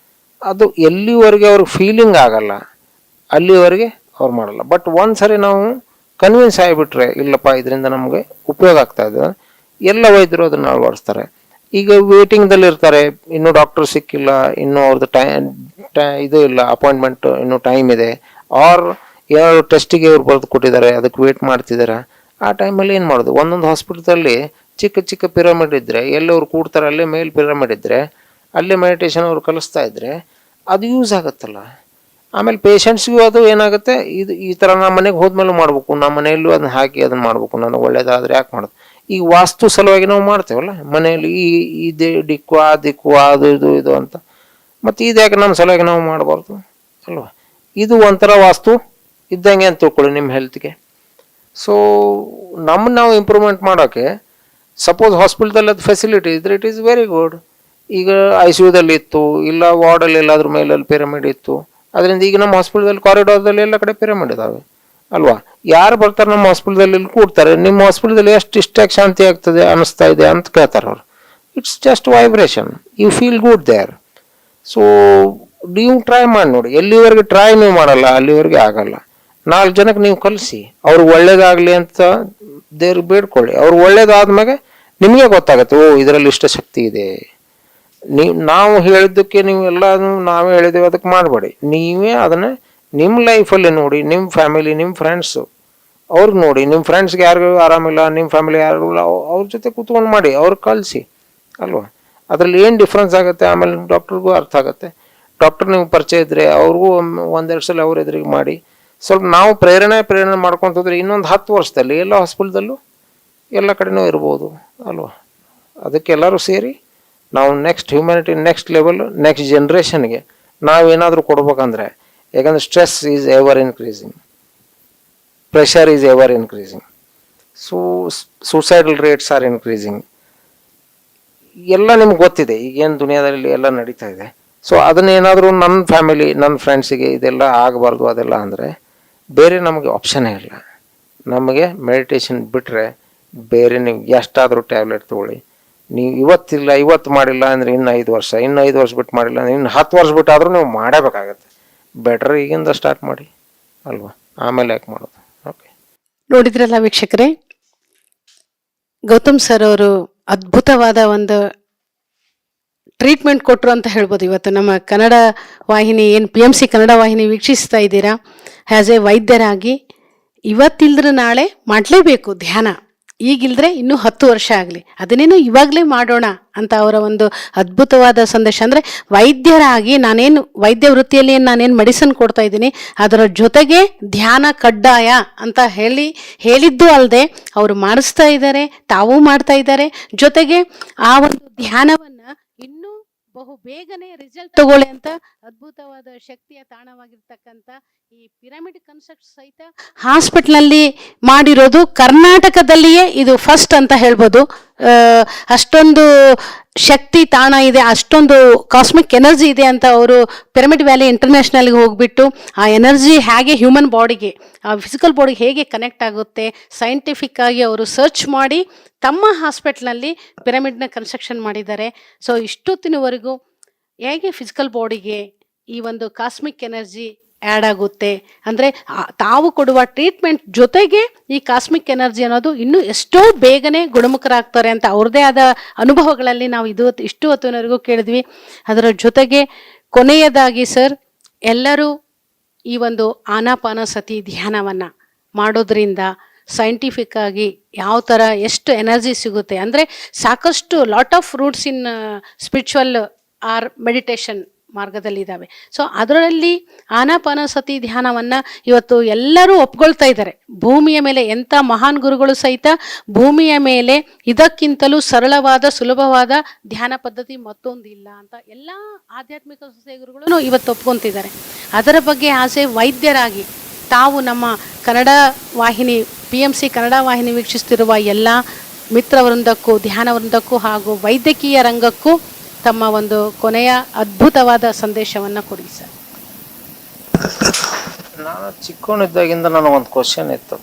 ಅದು ಎಲ್ಲಿವರೆಗೆ ಅವ್ರಿಗೆ ಫೀಲಿಂಗ್ ಆಗಲ್ಲ ಅಲ್ಲಿವರೆಗೆ ಅವ್ರು ಮಾಡಲ್ಲ. ಬಟ್ ಒಂದ್ಸರಿ ನಾವು ಕನ್ವಿನ್ಸ್ ಆಗಿಬಿಟ್ರೆ ಇಲ್ಲಪ್ಪ ಇದರಿಂದ ನಮಗೆ ಉಪಯೋಗ ಆಗ್ತಾ ಇದೆ, ಎಲ್ಲ ವೈದ್ಯರು ಅದನ್ನು ಅಳವಡಿಸ್ತಾರೆ. ಈಗ ವೇಟಿಂಗ್ದಲ್ಲಿ ಇರ್ತಾರೆ, ಇನ್ನೂ ಡಾಕ್ಟರ್ ಸಿಕ್ಕಿಲ್ಲ, ಇನ್ನೂ ಅವ್ರದ್ದು ಇದು ಇಲ್ಲ, ಅಪಾಯಿಂಟ್ಮೆಂಟ್ ಇನ್ನೂ ಟೈಮ್ ಇದೆ, ಆರ್ ಏನಾದ್ರು ಟೆಸ್ಟಿಗೆ ಅವ್ರು ಬರೆದು ಕೊಟ್ಟಿದ್ದಾರೆ, ಅದಕ್ಕೆ ವೇಟ್ ಮಾಡ್ತಿದ್ದಾರೆ. ಆ ಟೈಮಲ್ಲಿ ಏನು ಮಾಡೋದು? ಒಂದೊಂದು ಹಾಸ್ಪಿಟಲಲ್ಲಿ ಚಿಕ್ಕ ಚಿಕ್ಕ ಪಿರಮಿಡ್ ಇದ್ದರೆ, ಎಲ್ಲಿ ಅವ್ರು ಕೂಡ್ತಾರೆ ಅಲ್ಲೇ ಮೇಲ್ ಪಿರಮಿಡ್ ಇದ್ದರೆ, ಅಲ್ಲೇ ಮೆಡಿಟೇಷನ್ ಅವ್ರು ಕಲಿಸ್ತಾ ಇದ್ದರೆ ಅದು ಯೂಸ್ ಆಗುತ್ತಲ್ಲ. ಆಮೇಲೆ ಪೇಷಂಟ್ಸ್ಗೂ ಅದು ಏನಾಗುತ್ತೆ, ಇದು ಈ ಥರ ನಮ್ಮ ಮನೆಗೆ ಹೋದ್ಮೇಲೆ ಮಾಡಬೇಕು, ನಮ್ಮ ಮನೆಯಲ್ಲೂ ಅದನ್ನ ಹಾಕಿ ಅದನ್ನು ಮಾಡಬೇಕು, ನನಗೆ ಒಳ್ಳೇದಾದರೆ ಯಾಕೆ ಮಾಡೋದು? ಈಗ ವಾಸ್ತು ಸಲುವಾಗಿ ನಾವು ಮಾಡ್ತೇವಲ್ಲ ಮನೆಯಲ್ಲಿ, ಈ ದಿಕ್ಕು ಆ ದಿಕ್ಕು ಅದು ಇದು ಅಂತ, ಮತ್ತು ಇದು ಯಾಕೆ ನಮ್ಮ ಸಲುವಾಗಿ ನಾವು ಮಾಡಬಾರ್ದು ಅಲ್ವಾ? ಇದು ಒಂಥರ ವಾಸ್ತು ಇದ್ದಂಗೆ ಅಂತ ತಿಳ್ಕೊಳ್ಳಿ ನಿಮ್ಮ ಹೆಲ್ತ್ಗೆ. ಸೊ ನಮ್ಮನ್ನು ನಾವು ಇಂಪ್ರೂವ್ಮೆಂಟ್ ಮಾಡೋಕ್ಕೆ ಸಪೋಸ್ ಹಾಸ್ಪಿಟಲ್ದಲ್ಲಿ ಅದು ಫೆಸಿಲಿಟಿ ಇದ್ದರೆ ಇಟ್ ಈಸ್ ವೆರಿ ಗುಡ್. ಈಗ ICUದಲ್ಲಿ ಇತ್ತು, ಇಲ್ಲ ವಾರ್ಡಲ್ಲಿ ಎಲ್ಲಾದ್ರ ಮೇಲಲ್ಲಿ ಪಿರಮಿಡ್ ಇತ್ತು, ಅದರಿಂದ ಈಗ ನಮ್ಮ ಹಾಸ್ಪಿಟಲ್ದಲ್ಲಿ ಕಾರಿಡಾರ್ದಲ್ಲಿ ಎಲ್ಲ ಕಡೆ ಪಿರಮಿಡ್ ಇದಾವೆ ಅಲ್ವಾ? ಯಾರು ಬರ್ತಾರೆ ನಮ್ಮ ಹಾಸ್ಪಿಟಲ್ದಲ್ಲಿ ಇಲ್ಲಿ ಕೂಡ್ತಾರೆ, ನಿಮ್ಮ ಹಾಸ್ಪಿಟಲ್ದಲ್ಲಿ ಎಷ್ಟು ಇಷ್ಟಾಗಿ ಶಾಂತಿ ಆಗ್ತದೆ ಅನ್ನಿಸ್ತಾ ಇದೆ ಅಂತ ಕೇಳ್ತಾರೆ ಅವರು. It's just vibration, you feel good there. So ನೀವು ಟ್ರೈ ಮಾಡಿ ನೋಡಿ. ಎಲ್ಲಿವರೆಗೆ ಟ್ರೈ ನೀವು ಮಾಡಲ್ಲ ಅಲ್ಲಿವರೆಗೆ ಆಗಲ್ಲ. 4 ಜನಕ್ಕೆ ನೀವು ಕಲಿಸಿ, ಅವ್ರಿಗೆ ಒಳ್ಳೇದಾಗಲಿ ಅಂತ ದೇವ್ರಿಗೆ ಬೇಡ್ಕೊಳ್ಳಿ. ಅವ್ರು ಒಳ್ಳೇದಾದ್ಮೇಲೆ ನಿಮಗೆ ಗೊತ್ತಾಗುತ್ತೆ, ಓ ಇದರಲ್ಲಿ ಇಷ್ಟ ಶಕ್ತಿ ಇದೆ. ನಾವು ಹೇಳಿದ್ದಕ್ಕೆ ನೀವು ಎಲ್ಲನೂ ನಾವೇ ಹೇಳಿದ್ದೇವೆ ಅದಕ್ಕೆ ಮಾಡಬೇಡಿ. ನೀವೇ ಅದನ್ನು ನಿಮ್ಮ ಲೈಫಲ್ಲಿ ನೋಡಿ, ನಿಮ್ಮ ಫ್ಯಾಮಿಲಿ, ನಿಮ್ಮ ಫ್ರೆಂಡ್ಸು ಅವ್ರಿಗೆ ನೋಡಿ, ನಿಮ್ಮ ಫ್ರೆಂಡ್ಸ್ಗೆ ಯಾರಿಗೂ ಆರಾಮಿಲ್ಲ, ನಿಮ್ಮ ಫ್ಯಾಮಿಲಿ ಯಾರಿಗೂ ಇಲ್ಲ, ಅವ್ರ ಜೊತೆ ಕೂತ್ಕೊಂಡು ಮಾಡಿ, ಅವ್ರಿಗೆ ಕಳಿಸಿ ಅಲ್ವಾ? ಅದರಲ್ಲಿ ಏನು ಡಿಫ್ರೆನ್ಸ್ ಆಗುತ್ತೆ, ಆಮೇಲೆ ಡಾಕ್ಟ್ರಿಗೂ ಅರ್ಥ ಆಗುತ್ತೆ. ಡಾಕ್ಟರ್ ನಿಮ್ಗೆ ಪರಿಚಯ ಇದ್ದರೆ ಅವ್ರಿಗೂ 1-2 ಸಲ ಅವ್ರ ಎದುರಿಗೆ ಮಾಡಿ, ಸ್ವಲ್ಪ ನಾವು ಪ್ರೇರಣೆ ಮಾಡ್ಕೊತಂದ್ರೆ ಇನ್ನೊಂದು 10 ವರ್ಷದಲ್ಲಿ ಎಲ್ಲ ಹಾಸ್ಪಿಟಲ್ದಲ್ಲೂ ಎಲ್ಲ ಕಡೆನೂ ಇರ್ಬೋದು ಅಲ್ವಾ? ಅದಕ್ಕೆ ಎಲ್ಲರೂ ಸೇರಿ ನಾವು next humanity, next level, next ಜನ್ರೇಷನ್ಗೆ ನಾವೇನಾದರೂ ಕೊಡ್ಬೇಕಂದ್ರೆ, ಯಾಕಂದರೆ stress is ever increasing, pressure is ever increasing, suicidal rates are increasing. ಎಲ್ಲ ನಿಮ್ಗೆ ಗೊತ್ತಿದೆ ಈಗೇನು ದುನಿಯಾದಲ್ಲಿ ಎಲ್ಲ ನಡೀತಾ ಇದೆ. ಸೊ ಅದನ್ನೇನಾದರೂ ನನ್ನ ಫ್ಯಾಮಿಲಿ, ನನ್ನ ಫ್ರೆಂಡ್ಸಿಗೆ ಇದೆಲ್ಲ ಆಗಬಾರ್ದು ಅದೆಲ್ಲ ಅಂದರೆ ಬೇರೆ ನಮಗೆ ಆಪ್ಷನ್ನೇ ಇಲ್ಲ. ನಮಗೆ ಮೆಡಿಟೇಷನ್ ಬಿಟ್ಟರೆ ಬೇರೆ ನೀವು ಎಷ್ಟಾದರೂ ಟ್ಯಾಬ್ಲೆಟ್ ತೊಗೊಳ್ಳಿ, ನೀವು ಇವತ್ತು ಮಾಡಿಲ್ಲ ಅಂದರೆ ಇನ್ನು 5 ವರ್ಷ, ಇನ್ನು 5 ವರ್ಷ ಬಿಟ್ಟು ಮಾಡಿಲ್ಲ ಅಂದರೆ ಇನ್ನು 10 ವರ್ಷ ಬಿಟ್ಟಾದರೂ ನೀವು ಮಾಡಬೇಕಾಗತ್ತೆ. ಬೆಟರ್ ಈಗಿಂದ ಸ್ಟಾರ್ಟ್ ಮಾಡಿ ಅಲ್ವಾ? ಆಮೇಲೆ ಯಾಕೆ ಮಾಡೋದು? ಓಕೆ, ನೋಡಿದ್ರಲ್ಲ ವೀಕ್ಷಕರೇ, ಗೌತಮ್ ಸರ್ ಅವರು ಅದ್ಭುತವಾದ ಒಂದು ಟ್ರೀಟ್ಮೆಂಟ್ ಕೊಟ್ಟರು ಅಂತ ಹೇಳ್ಬೋದು. ಇವತ್ತು ನಮ್ಮ ಕನ್ನಡ ವಾಹಿನಿ ಏನು PMC ಕನ್ನಡ ವಾಹಿನಿ ವೀಕ್ಷಿಸ್ತಾ ಇದ್ದೀರಾ, ಆ್ಯಸ್ ಎ ವೈದ್ಯರಾಗಿ ಇವತ್ತಿಲ್ದ್ರೆ ನಾಳೆ ಮಾಡಲೇಬೇಕು ಧ್ಯಾನ. ಈಗಿಲ್ದ್ರೆ ಇನ್ನೂ 10 ವರ್ಷ ಆಗಲಿ, ಅದನ್ನೇನು ಇವಾಗಲೇ ಮಾಡೋಣ ಅಂತ ಅವರ ಒಂದು ಅದ್ಭುತವಾದ ಸಂದೇಶ. ಅಂದರೆ ವೈದ್ಯರಾಗಿ ನಾನೇನು ವೈದ್ಯ ವೃತ್ತಿಯಲ್ಲಿ ನಾನೇನು ಮೆಡಿಸಿನ್ ಕೊಡ್ತಾ ಇದ್ದೀನಿ, ಅದರ ಜೊತೆಗೆ ಧ್ಯಾನ ಕಡ್ಡಾಯ ಅಂತ ಹೇಳಿದ್ದು ಅಲ್ಲದೆ ಅವರು ಮಾಡಿಸ್ತಾ ಇದ್ದಾರೆ, ತಾವೂ ಮಾಡ್ತಾ ಇದ್ದಾರೆ. ಜೊತೆಗೆ ಆ ಒಂದು ಧ್ಯಾನವನ್ನು ಇನ್ನೂ ಬಹು ಬೇಗನೆ ರಿಸಲ್ಟ್ ತಗೊಳ್ಳಿ ಅಂತ ಅದ್ಭುತವಾದ ಶಕ್ತಿಯ ತಾಣವಾಗಿರ್ತಕ್ಕಂಥ ಈ ಪಿರಮಿಡ್ ಕನ್ಸ್ಟ್ರಕ್ಟ್ ಸಹಿತ ಹಾಸ್ಪಿಟಲ್ನಲ್ಲಿ ಮಾಡಿರೋದು ಕರ್ನಾಟಕದಲ್ಲಿಯೇ ಇದು ಫಸ್ಟ್ ಅಂತ ಹೇಳ್ಬೋದು. ಅಷ್ಟೊಂದು ಶಕ್ತಿ ತಾಣ ಇದೆ, ಅಷ್ಟೊಂದು ಕಾಸ್ಮಿಕ್ ಎನರ್ಜಿ ಇದೆ ಅಂತ ಅವರು ಪಿರಮಿಡ್ ವ್ಯಾಲಿ ಇಂಟರ್ನ್ಯಾಷನಲ್ಗೆ ಹೋಗ್ಬಿಟ್ಟು ಆ ಎನರ್ಜಿ ಹೇಗೆ ಹ್ಯೂಮನ್ ಬಾಡಿಗೆ, ಆ ಫಿಸಿಕಲ್ ಬಾಡಿಗೆ ಹೇಗೆ ಕನೆಕ್ಟ್ ಆಗುತ್ತೆ ಸೈಂಟಿಫಿಕ್ ಆಗಿ ಅವರು ಸರ್ಚ್ ಮಾಡಿ ತಮ್ಮ ಹಾಸ್ಪಿಟ್ಲಲ್ಲಿ ಪಿರಮಿಡ್ನ ಕನ್ಸ್ಟ್ರಕ್ಷನ್ ಮಾಡಿದ್ದಾರೆ. ಸೊ ಇಷ್ಟೊತ್ತಿನವರೆಗೂ ಹೇಗೆ ಫಿಸಿಕಲ್ ಬಾಡಿಗೆ ಈ ಒಂದು ಕಾಸ್ಮಿಕ್ ಎನರ್ಜಿ ಆ್ಯಡ್ ಆಗುತ್ತೆ ಅಂದರೆ ತಾವು ಕೊಡುವ ಟ್ರೀಟ್ಮೆಂಟ್ ಜೊತೆಗೆ ಈ ಕಾಸ್ಮಿಕ್ ಎನರ್ಜಿ ಅನ್ನೋದು ಇನ್ನೂ ಎಷ್ಟೋ ಬೇಗನೆ ಗುಣಮುಖರಾಗ್ತಾರೆ ಅಂತ ಅವ್ರದ್ದೇ ಆದ ಅನುಭವಗಳಲ್ಲಿ ನಾವು ಇಷ್ಟು ಹೊತ್ತಿನವರೆಗೂ ಕೇಳಿದ್ವಿ. ಅದರ ಜೊತೆಗೆ ಕೊನೆಯದಾಗಿ ಸರ್, ಎಲ್ಲರೂ ಈ ಒಂದು ಆನಾಪಾನಸತಿ ಧ್ಯಾನವನ್ನು ಮಾಡೋದ್ರಿಂದ ಸೈಂಟಿಫಿಕ್ ಆಗಿ ಯಾವ ಥರ ಎಷ್ಟು ಎನರ್ಜಿ ಸಿಗುತ್ತೆ ಅಂದರೆ ಸಾಕಷ್ಟು lot of routes in spiritual or meditation ಮಾರ್ಗದಲ್ಲಿದ್ದಾವೆ. ಸೊ ಅದರಲ್ಲಿ ಆನಾಪಾನಸತಿ ಧ್ಯಾನವನ್ನು ಇವತ್ತು ಎಲ್ಲರೂ ಒಪ್ಕೊಳ್ತಾ ಇದ್ದಾರೆ. ಭೂಮಿಯ ಮೇಲೆ ಎಂಥ ಮಹಾನ್ ಗುರುಗಳು ಸಹಿತ ಭೂಮಿಯ ಮೇಲೆ ಇದಕ್ಕಿಂತಲೂ ಸರಳವಾದ ಸುಲಭವಾದ ಧ್ಯಾನ ಪದ್ಧತಿ ಮತ್ತೊಂದಿಲ್ಲ ಅಂತ ಎಲ್ಲ ಆಧ್ಯಾತ್ಮಿಕ ಸಂಸ್ಥೆಯ ಗುರುಗಳು ಇವತ್ತು ಒಪ್ಕೊತಿದ್ದಾರೆ. ಅದರ ಬಗ್ಗೆ ಆಸೆ ವೈದ್ಯರಾಗಿ ತಾವು ನಮ್ಮ ಕನ್ನಡ ವಾಹಿನಿ PMC ಕನ್ನಡ ವಾಹಿನಿ ವೀಕ್ಷಿಸ್ತಿರುವ ಎಲ್ಲ ಮಿತ್ರವೃಂದಕ್ಕೂ, ಧ್ಯಾನ ವೃಂದಕ್ಕೂ ಹಾಗೂ ವೈದ್ಯಕೀಯ ರಂಗಕ್ಕೂ ತಮ್ಮ ಒಂದು ಕೊನೆಯ ಅದ್ಭುತವಾದ ಸಂದೇಶವನ್ನು ಕೊಡಿ ಸರ್. ನಾನು ಚಿಕ್ಕವನಿದ್ದಾಗಿಂದ ನನಗೊಂದು ಕ್ವಶನ್ ಇತ್ತು,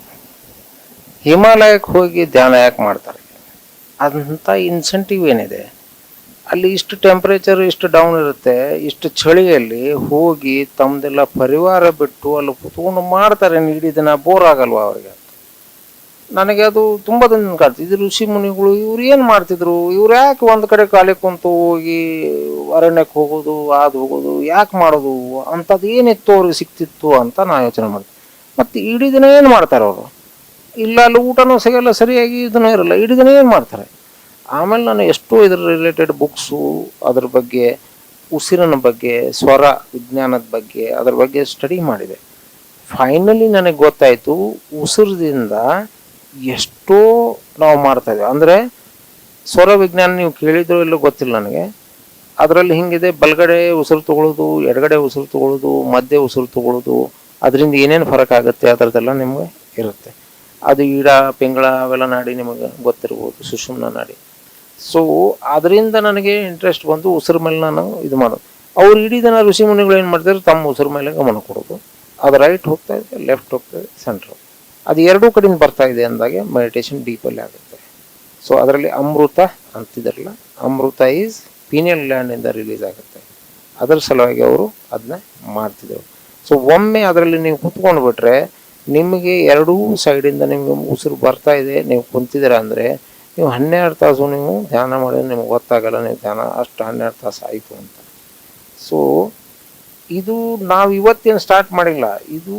ಹಿಮಾಲಯಕ್ಕೆ ಹೋಗಿ ಧ್ಯಾನ ಯಾಕೆ ಮಾಡ್ತಾರೆ? ಅದಂಥ ಇನ್ಸೆಂಟಿವ್ ಏನಿದೆ ಅಲ್ಲಿ? ಇಷ್ಟು ಟೆಂಪ್ರೇಚರ್ ಇಷ್ಟು ಡೌನ್ ಇರುತ್ತೆ, ಇಷ್ಟು ಚಳಿಯಲ್ಲಿ ಹೋಗಿ ತಮ್ಮದೆಲ್ಲ ಪರಿವಾರ ಬಿಟ್ಟು ಅಲ್ಲಿ ಕೂತ್ಕೊಂಡು ಮಾಡ್ತಾರೆ ಇಡೀ ದಿನ, ಬೋರ್ ಆಗಲ್ವಾ ಅವ್ರಿಗೆ? ನನಗೆ ಅದು ತುಂಬ ದಿನ ಕಾಡ್ತು. ಇದು ಋಷಿ ಮುನಿಗಳು ಇವ್ರು ಏನು ಮಾಡ್ತಿದ್ರು, ಇವ್ರು ಯಾಕೆ ಒಂದು ಕಡೆ ಖಾಲಿ ಕುಂತು ಹೋಗಿ ಅರಣ್ಯಕ್ಕೆ ಹೋಗೋದು ಹೋಗೋದು ಯಾಕೆ ಮಾಡೋದು, ಅಂಥದ್ದು ಏನಿತ್ತು ಅವ್ರಿಗೆ ಸಿಕ್ತಿತ್ತು ಅಂತ ನಾ ಯೋಚನೆ ಮಾಡಿದೆ. ಮತ್ತು ಇಡೀ ದಿನ ಏನು ಮಾಡ್ತಾರೆ ಅವರು, ಇಲ್ಲ ಅಲ್ಲಿ ಊಟನೂ ಸಿಗಲ್ಲ ಸರಿಯಾಗಿ, ಇದನ್ನೂ ಇರಲ್ಲ, ಇಡೀ ದಿನ ಏನು ಮಾಡ್ತಾರೆ. ಆಮೇಲೆ ನಾನು ಎಷ್ಟೋ ಇದ್ರ ರಿಲೇಟೆಡ್ ಬುಕ್ಸು, ಅದ್ರ ಬಗ್ಗೆ ಉಸಿರಿನ ಬಗ್ಗೆ, ಸ್ವರ ವಿಜ್ಞಾನದ ಬಗ್ಗೆ, ಅದ್ರ ಬಗ್ಗೆ ಸ್ಟಡಿ ಮಾಡಿದೆ. ಫೈನಲಿ ನನಗೆ ಗೊತ್ತಾಯಿತು ಉಸಿರದಿಂದ ಎಷ್ಟೋ ನಾವು ಮಾಡ್ತಾಯಿದ್ವಿ. ಅಂದರೆ ಸ್ವರ ವಿಜ್ಞಾನ ನೀವು ಕೇಳಿದ್ರು ಇಲ್ಲೋ ಗೊತ್ತಿಲ್ಲ ನನಗೆ. ಅದರಲ್ಲಿ ಹಿಂಗಿದೆ, ಬಲಗಡೆ ಉಸಿರು ತಗೊಳ್ಳೋದು, ಎಡಗಡೆ ಉಸಿರು ತಗೊಳ್ಳೋದು, ಮಧ್ಯೆ ಉಸಿರು ತಗೊಳ್ಳೋದು, ಅದರಿಂದ ಏನೇನು ಫರಕ್ ಆಗುತ್ತೆ ಅದರದ್ದೆಲ್ಲ ನಿಮಗೆ ಇರುತ್ತೆ. ಅದು ಈಡ ಪಿಂಗಳ ಅವೆಲ್ಲ ನಾಡಿ ನಿಮಗೆ ಗೊತ್ತಿರ್ಬೋದು, ಸುಷುಮ್ನ ನಾಡಿ. ಸೊ ಅದರಿಂದ ನನಗೆ ಇಂಟ್ರೆಸ್ಟ್ ಬಂದು ಉಸಿರು ಮೇಲೆ ನಾನು ಇದು ಮಾಡೋದು. ಅವ್ರು ಇಡೀ ದಿನ ಋಷಿ ಮುನಿಗಳು ಏನು ಮಾಡ್ತಾರೆ, ತಮ್ಮ ಉಸಿರು ಮೇಲೆ ಗಮನ ಕೊಡೋದು. ಅದು ರೈಟ್ ಹೋಗ್ತಾ ಇದೆ, ಲೆಫ್ಟ್ ಹೋಗ್ತಾ ಇದೆ, ಸೆಂಟ್ರ್, ಅದು ಎರಡೂ ಕಡೆಯಿಂದ ಬರ್ತಾ ಇದೆ ಅಂದಾಗೆ ಮೆಡಿಟೇಷನ್ ಡೀಪಲ್ಲಿ ಆಗುತ್ತೆ. ಸೊ ಅದರಲ್ಲಿ ಅಮೃತ ಅಂತಿದ್ರಲ್ಲ, ಅಮೃತ ಈಸ್ ಪೀನಿಯಲ್ ಗ್ಲ್ಯಾಂಡಿಂದ ರಿಲೀಸ್ ಆಗುತ್ತೆ. ಅದರ ಸಲುವಾಗಿ ಅವರು ಅದನ್ನ ಮಾಡ್ತಿದ್ರು. ಸೊ ಒಮ್ಮೆ ಅದರಲ್ಲಿ ನೀವು ಕುತ್ಕೊಂಡು ಬಿಟ್ರೆ ನಿಮಗೆ ಎರಡೂ ಸೈಡಿಂದ ನಿಮಗೆ ಉಸಿರು ಬರ್ತಾ ಇದೆ, ನೀವು ಕುಂತಿದ್ದೀರ ಅಂದರೆ ನೀವು 12 ತಾಸು ನೀವು ಧ್ಯಾನ ಮಾಡಿದ್ರೆ ನಿಮ್ಗೆ ಗೊತ್ತಾಗಲ್ಲ ನೀವು ಧ್ಯಾನ ಅಷ್ಟು 12 ತಾಸು ಆಯಿತು ಅಂತ. ಸೊ ಇದು ನಾವು ಇವತ್ತೇನು ಸ್ಟಾರ್ಟ್ ಮಾಡಿಲ್ಲ, ಇದು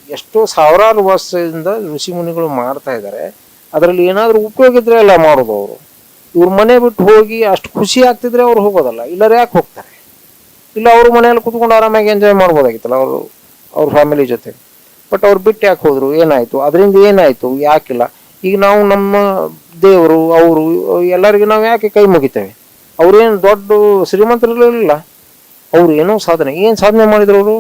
ಎಷ್ಟೋ ಸಾವಿರಾರು ವರ್ಷದಿಂದ ಋಷಿ ಮುನಿಗಳು ಮಾಡ್ತಾ ಇದ್ದಾರೆ. ಅದರಲ್ಲಿ ಏನಾದರೂ ಉಪಯೋಗ ಇದ್ರೆ ಎಲ್ಲ ಮಾಡೋದು ಅವರು. ಇವ್ರ ಮನೆ ಬಿಟ್ಟು ಹೋಗಿ ಅಷ್ಟು ಖುಷಿ ಆಗ್ತಿದ್ರೆ ಅವ್ರು ಹೋಗೋದಲ್ಲ, ಇಲ್ಲರು ಯಾಕೆ ಹೋಗ್ತಾರೆ? ಇಲ್ಲ ಅವ್ರ ಮನೆಯಲ್ಲಿ ಕುತ್ಕೊಂಡು ಆರಾಮಾಗಿ ಎಂಜಾಯ್ ಮಾಡ್ಬೋದಾಗಿತ್ತಲ್ಲ ಅವ್ರ ಫ್ಯಾಮಿಲಿ ಜೊತೆ. ಬಟ್ ಅವ್ರು ಬಿಟ್ಟು ಯಾಕೆ ಹೋದ್ರು, ಏನಾಯಿತು, ಅದರಿಂದ ಏನಾಯಿತು, ಯಾಕಿಲ್ಲ? ಈಗ ನಾವು ನಮ್ಮ ದೇವರು ಅವರು ಎಲ್ಲರಿಗೂ ನಾವು ಯಾಕೆ ಕೈ ಮುಗಿತೇವೆ? ಅವ್ರೇನು ದೊಡ್ಡ ಶ್ರೀಮಂತರಿರಲಿಲ್ಲ, ಅವ್ರು ಏನೋ ಏನು ಸಾಧನೆ ಮಾಡಿದ್ರು ಅವರು?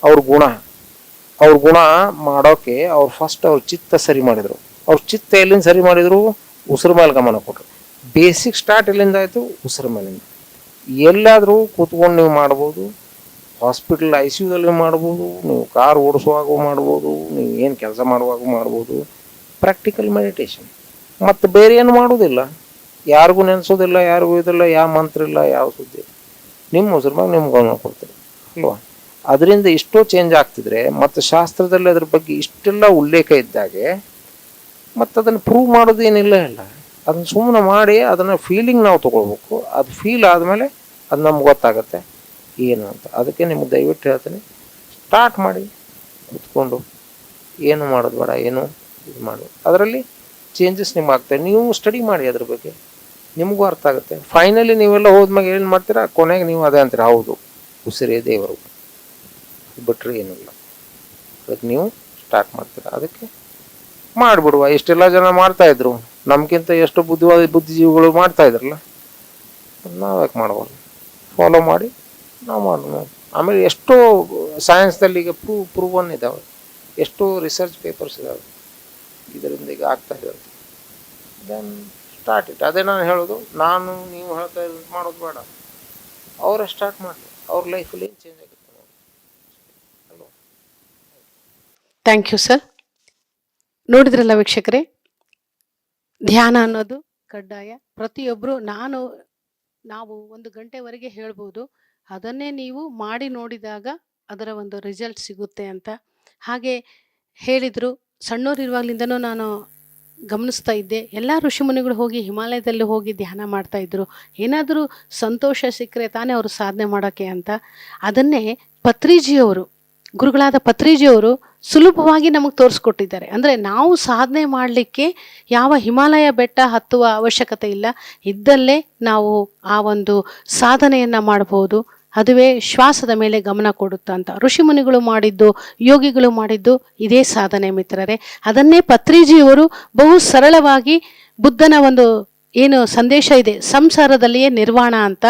ಅವ್ರ ಗುಣ ಮಾಡೋಕೆ ಅವ್ರು ಫಸ್ಟ್ ಅವ್ರ ಚಿತ್ತ ಸರಿ ಮಾಡಿದರು. ಅವ್ರ ಚಿತ್ತ ಎಲ್ಲಿಂದ ಸರಿ ಮಾಡಿದರು? ಉಸಿರು ಮೇಲೆ ಗಮನ ಕೊಟ್ಟರು. ಬೇಸಿಕ್ ಸ್ಟಾರ್ಟ್ ಎಲ್ಲಿಂದ ಆಯಿತು? ಉಸಿರು ಮೇಲಿಂದ. ಎಲ್ಲಾದರೂ ಕೂತ್ಕೊಂಡು ನೀವು ಮಾಡ್ಬೋದು, ಹಾಸ್ಪಿಟಲ್ ICUದಲ್ಲಿ ಮಾಡ್ಬೋದು, ನೀವು ಕಾರ್ ಓಡಿಸುವಾಗ ಮಾಡ್ಬೋದು, ನೀವು ಏನು ಕೆಲಸ ಮಾಡುವಾಗ ಮಾಡ್ಬೋದು. Practical meditation. ಮತ್ತು ಬೇರೆ ಏನು ಮಾಡೋದಿಲ್ಲ, ಯಾರಿಗೂ ನೆನೆಸೋದಿಲ್ಲ, ಯಾರಿಗೂ ಇದಿಲ್ಲ, ಯಾವ ಮಂತ್ರ ಇಲ್ಲ, ಯಾವ ಸುದ್ದಿ. ನಿಮ್ಮ ಉಸಿರು ಮ್ಯಾಗ ನಿಮ್ಗೆ ಗಮನ ಕೊಡ್ತೀರಿ ಅಲ್ವಾ? ಅದರಿಂದ ಇಷ್ಟೋ ಚೇಂಜ್ ಆಗ್ತಿದ್ರೆ, ಮತ್ತು ಶಾಸ್ತ್ರದಲ್ಲಿ ಅದ್ರ ಬಗ್ಗೆ ಇಷ್ಟೆಲ್ಲ ಉಲ್ಲೇಖ ಇದ್ದಾಗೆ ಮತ್ತು ಅದನ್ನು ಪ್ರೂವ್ ಮಾಡೋದು ಏನಿಲ್ಲ ಇಲ್ಲ. ಅದನ್ನು ಸುಮ್ಮನೆ ಮಾಡಿ ಅದನ್ನು ಫೀಲಿಂಗ್ ನಾವು ತೊಗೊಳ್ಬೇಕು. ಅದು ಫೀಲ್ ಆದಮೇಲೆ ಅದು ನಮ್ಗೆ ಗೊತ್ತಾಗುತ್ತೆ ಏನು ಅಂತ. ಅದಕ್ಕೆ ನಿಮ್ಗೆ ದಯವಿಟ್ಟು ಹೇಳ್ತೀನಿ, ಸ್ಟಾರ್ಟ್ ಮಾಡಿ ಕುತ್ಕೊಂಡು ಏನು ಮಾಡೋದು ಬೇಡ, ಏನು ಇದು ಮಾಡೋದು. ಅದರಲ್ಲಿ ಚೇಂಜಸ್ ನಿಮ್ಗೆ ಆಗ್ತವೆ. ನೀವು ಸ್ಟಡಿ ಮಾಡಿ ಅದ್ರ ಬಗ್ಗೆ, ನಿಮಗೂ ಅರ್ಥ ಆಗುತ್ತೆ. ಫೈನಲಿ ನೀವೆಲ್ಲ ಹೋದ್ಮ್ಯಾಗ ಏನು ಮಾಡ್ತೀರಾ, ಕೊನೆಗೆ ನೀವು ಅದೇ ಅಂತೀರ, ಹೌದು ಉಸಿರೇ ದೇವರು, ಬಿಟ್ಟರೆ ಏನಿಲ್ಲ. ಅದಕ್ಕೆ ನೀವು ಸ್ಟಾರ್ಟ್ ಮಾಡ್ತೀರಾ. ಅದಕ್ಕೆ ಮಾಡಿಬಿಡುವ. ಇಷ್ಟೆಲ್ಲ ಜನ ಮಾಡ್ತಾಯಿದ್ರು, ನಮಗಿಂತ ಎಷ್ಟು ಬುದ್ಧಿಜೀವಿಗಳು ಮಾಡ್ತಾಯಿದ್ರಲ್ಲ, ನಾವು ಯಾಕೆ ಮಾಡಬಾರ್ದು? ಫಾಲೋ ಮಾಡಿ ನಾವು ಮಾಡೋಣ. ಆಮೇಲೆ ಎಷ್ಟೋ ಸೈನ್ಸ್ದಲ್ಲಿ ಈಗ ಪ್ರೂವನ್ ಇದ್ದಾವೆ, ಎಷ್ಟೋ ರಿಸರ್ಚ್ ಪೇಪರ್ಸ್ ಇದ್ದಾವೆ ಇದರಿಂದ ಈಗ ಆಗ್ತಾ ಇದ್ದಾವೆ. Then start it. ಅದೇ ನಾನು ಹೇಳೋದು, ನಾನು ನೀವು ಹೇಳ್ತಾ ಇರೋದು ಮಾಡೋದು ಬೇಡ, ಅವರೇ ಸ್ಟಾರ್ಟ್ ಮಾಡಲಿ, ಅವ್ರ ಲೈಫಲ್ಲಿ ಏನು ಚೇಂಜ್ ಆಗುತ್ತೆ ನೋಡಿ ಅಲ್ವಾ? Thank you sir. ನೋಡಿದ್ರಲ್ಲ ವೀಕ್ಷಕರೇ, ಧ್ಯಾನ ಅನ್ನೋದು ಕಡ್ಡಾಯ. ಪ್ರತಿಯೊಬ್ಬರು ನಾವು 1 ಗಂಟೆವರೆಗೆ ಹೇಳ್ಬೋದು, ಅದನ್ನೇ ನೀವು ಮಾಡಿ ನೋಡಿದಾಗ ಅದರ ಒಂದು ರಿಸಲ್ಟ್ ಸಿಗುತ್ತೆ ಅಂತ. ಹಾಗೆ ಹೇಳಿದರು, ಸಣ್ಣೋರಿರುವಾಗಲಿಂದನೂ ನಾನು ಗಮನಿಸ್ತಾ ಇದ್ದೆ, ಎಲ್ಲ ಋಷಿಮುನಿಗಳು ಹೋಗಿ ಹಿಮಾಲಯದಲ್ಲಿ ಹೋಗಿ ಧ್ಯಾನ ಮಾಡ್ತಾಯಿದ್ರು. ಏನಾದರೂ ಸಂತೋಷ ಸಿಕ್ಕರೆ ತಾನೇ ಅವರು ಸಾಧನೆ ಮಾಡೋಕ್ಕೆ ಅಂತ. ಅದನ್ನೇ ಪತ್ರಿಜಿಯವರು, ಗುರುಗಳಾದ ಪತ್ರಿಜಿಯವರು ಸುಲಭವಾಗಿ ನಮಗೆ ತೋರಿಸ್ಕೊಟ್ಟಿದ್ದಾರೆ. ಅಂದರೆ ನಾವು ಸಾಧನೆ ಮಾಡಲಿಕ್ಕೆ ಯಾವ ಹಿಮಾಲಯ ಬೆಟ್ಟ ಹತ್ತುವ ಅವಶ್ಯಕತೆ ಇಲ್ಲ, ಇದ್ದಲ್ಲೇ ನಾವು ಆ ಒಂದು ಸಾಧನೆಯನ್ನು ಮಾಡ್ಬೋದು. ಅದುವೇ ಶ್ವಾಸದ ಮೇಲೆ ಗಮನ ಕೊಡುತ್ತಾ ಅಂತ. ಋಷಿಮುನಿಗಳು ಮಾಡಿದ್ದು, ಯೋಗಿಗಳು ಮಾಡಿದ್ದು ಇದೇ ಸಾಧನೆ ಮಿತ್ರರೇ. ಅದನ್ನೇ ಪತ್ರಿಜಿಯವರು ಬಹು ಸರಳವಾಗಿ ಬುದ್ಧನ ಒಂದು ಏನು ಸಂದೇಶ ಇದೆ, ಸಂಸಾರದಲ್ಲಿಯೇ ನಿರ್ವಾಣ ಅಂತ,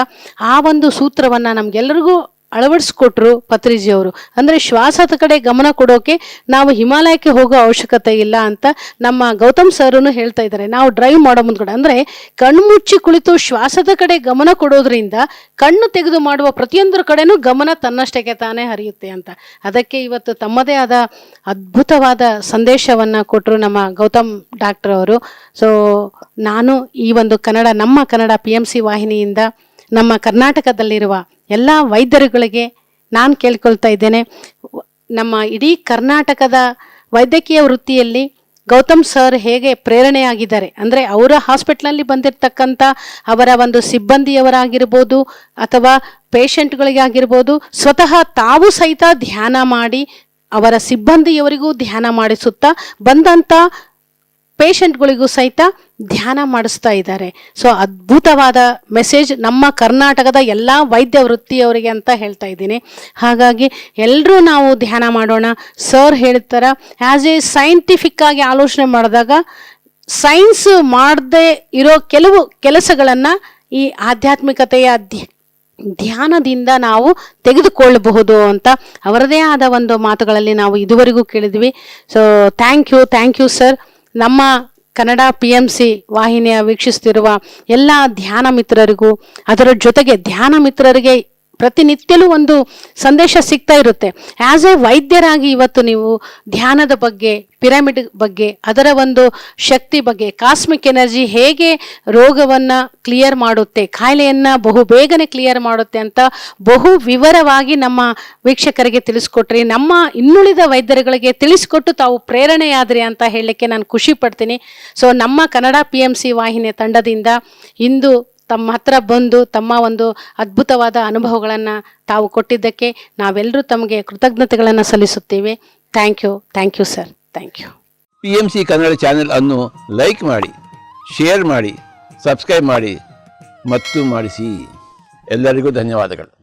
ಆ ಒಂದು ಸೂತ್ರವನ್ನು ನಮಗೆಲ್ಲರಿಗೂ ಅಳವಡಿಸ್ಕೊಟ್ರು ಪತ್ರಿಜಿಯವರು. ಅಂದರೆ ಶ್ವಾಸದ ಕಡೆ ಗಮನ ಕೊಡೋಕೆ ನಾವು ಹಿಮಾಲಯಕ್ಕೆ ಹೋಗೋ ಅವಶ್ಯಕತೆ ಇಲ್ಲ ಅಂತ ನಮ್ಮ ಗೌತಮ್ ಸರನ್ನು ಹೇಳ್ತಾ ಇದ್ದಾರೆ. ನಾವು ಡ್ರೈವ್ ಮಾಡೋ ಮುಂದ್ಗಡೆ ಅಂದರೆ ಕಣ್ಮುಚ್ಚಿ ಕುಳಿತು ಶ್ವಾಸದ ಕಡೆ ಗಮನ ಕೊಡೋದ್ರಿಂದ ಕಣ್ಣು ತೆಗೆದು ಮಾಡುವ ಪ್ರತಿಯೊಂದರ ಕಡೆನೂ ಗಮನ ತನ್ನಷ್ಟಕ್ಕೆ ತಾನೇ ಹರಿಯುತ್ತೆ ಅಂತ. ಅದಕ್ಕೆ ಇವತ್ತು ತಮ್ಮದೇ ಆದ ಅದ್ಭುತವಾದ ಸಂದೇಶವನ್ನು ಕೊಟ್ಟರು ನಮ್ಮ ಗೌತಮ್ ಡಾಕ್ಟರ್ ಅವರು. ಸೊ ನಾನು ಈ ಒಂದು ನಮ್ಮ ಕನ್ನಡ PMC ವಾಹಿನಿಯಿಂದ ನಮ್ಮ ಕರ್ನಾಟಕದಲ್ಲಿರುವ ಎಲ್ಲ ವೈದ್ಯರುಗಳಿಗೆ ನಾನು ಕೇಳ್ಕೊಳ್ತಾ ಇದ್ದೇನೆ, ನಮ್ಮ ಇಡೀ ಕರ್ನಾಟಕದ ವೈದ್ಯಕೀಯ ವೃತ್ತಿಯಲ್ಲಿ ಗೌತಮ್ ಸರ್ ಹೇಗೆ ಪ್ರೇರಣೆಯಾಗಿದ್ದಾರೆ ಅಂದರೆ ಅವರ ಹಾಸ್ಪಿಟ್ಲಲ್ಲಿ ಬಂದಿರತಕ್ಕಂಥ ಅವರ ಒಂದು ಸಿಬ್ಬಂದಿಯವರಾಗಿರ್ಬೋದು ಅಥವಾ ಪೇಷಂಟ್ಗಳಿಗಾಗಿರ್ಬೋದು ಸ್ವತಃ ತಾವು ಸಹಿತ ಧ್ಯಾನ ಮಾಡಿ ಅವರ ಸಿಬ್ಬಂದಿಯವರಿಗೂ ಧ್ಯಾನ ಮಾಡಿಸುತ್ತಾ ಬಂದಂಥ ಪೇಷಂಟ್ಗಳಿಗೂ ಸಹಿತ ಧ್ಯಾನ ಮಾಡಿಸ್ತಾ ಇದ್ದಾರೆ. ಸೊ ಅದ್ಭುತವಾದ ಮೆಸೇಜ್ ನಮ್ಮ ಕರ್ನಾಟಕದ ಎಲ್ಲ ವೈದ್ಯ ವೃತ್ತಿಯವರಿಗೆ ಅಂತ ಹೇಳ್ತಾ ಇದ್ದೀನಿ. ಹಾಗಾಗಿ ಎಲ್ಲರೂ ನಾವು ಧ್ಯಾನ ಮಾಡೋಣ. ಸರ್ ಹೇಳ್ತಾರ ಆ್ಯಸ್ ಎ ಸೈಂಟಿಫಿಕ್ ಆಗಿ ಆಲೋಚನೆ ಮಾಡಿದಾಗ ಸೈನ್ಸ್ ಮಾಡದೇ ಇರೋ ಕೆಲವು ಕೆಲಸಗಳನ್ನು ಈ ಆಧ್ಯಾತ್ಮಿಕತೆಯ ಧ್ಯಾನದಿಂದ ನಾವು ತೆಗೆದುಕೊಳ್ಳಬಹುದು ಅಂತ ಅವರದೇ ಆದ ಒಂದು ಮಾತುಗಳಲ್ಲಿ ನಾವು ಇದುವರೆಗೂ ಕೇಳಿದ್ವಿ. So thank you sir. ನಮ್ಮ ಕನ್ನಡ PMC ವಾಹಿನಿಯ ವೀಕ್ಷಿಸ್ತಿರುವ ಎಲ್ಲ ಧ್ಯಾನ ಮಿತ್ರರಿಗೂ, ಅದರ ಜೊತೆಗೆ ಧ್ಯಾನ ಮಿತ್ರರಿಗೆ ಪ್ರತಿನಿತ್ಯಲೂ ಒಂದು ಸಂದೇಶ ಸಿಗ್ತಾ ಇರುತ್ತೆ. ಆ್ಯಸ್ ಎ ವೈದ್ಯರಾಗಿ ಇವತ್ತು ನೀವು ಧ್ಯಾನದ ಬಗ್ಗೆ, ಪಿರಮಿಡ್ ಬಗ್ಗೆ, ಅದರ ಒಂದು ಶಕ್ತಿ ಬಗ್ಗೆ, ಕಾಸ್ಮಿಕ್ ಎನರ್ಜಿ ಹೇಗೆ ರೋಗವನ್ನು ಕ್ಲಿಯರ್ ಮಾಡುತ್ತೆ, ಕಾಯಿಲೆಯನ್ನು ಬಹು ಬೇಗನೆ ಕ್ಲಿಯರ್ ಮಾಡುತ್ತೆ ಅಂತ ಬಹು ವಿವರವಾಗಿ ನಮ್ಮ ವೀಕ್ಷಕರಿಗೆ ತಿಳಿಸ್ಕೊಟ್ರಿ. ನಮ್ಮ ಇನ್ನುಳಿದ ವೈದ್ಯರುಗಳಿಗೆ ತಿಳಿಸ್ಕೊಟ್ಟು ತಾವು ಪ್ರೇರಣೆಯಾದ್ರಿ ಅಂತ ಹೇಳಲಿಕ್ಕೆ ನಾನು ಖುಷಿ ಪಡ್ತೀನಿ. ಸೊ ನಮ್ಮ ಕನ್ನಡ PMC ವಾಹಿನಿಯ ತಂಡದಿಂದ ಇಂದು ತಮ್ಮ ಹತ್ರ ಬಂದು ತಮ್ಮ ಒಂದು ಅದ್ಭುತವಾದ ಅನುಭವಗಳನ್ನು ತಾವು ಕೊಟ್ಟಿದ್ದಕ್ಕೆ ನಾವೆಲ್ಲರೂ ತಮಗೆ ಕೃತಜ್ಞತೆಗಳನ್ನು ಸಲ್ಲಿಸುತ್ತೇವೆ. Thank you sir. Thank you. PMC Kannada channel ಅನ್ನು ಲೈಕ್ ಮಾಡಿ, ಶೇರ್ ಮಾಡಿ, ಸಬ್ಸ್ಕ್ರೈಬ್ ಮಾಡಿ ಮತ್ತು ಮಾಡಿಸಿ. ಎಲ್ಲರಿಗೂ ಧನ್ಯವಾದಗಳು.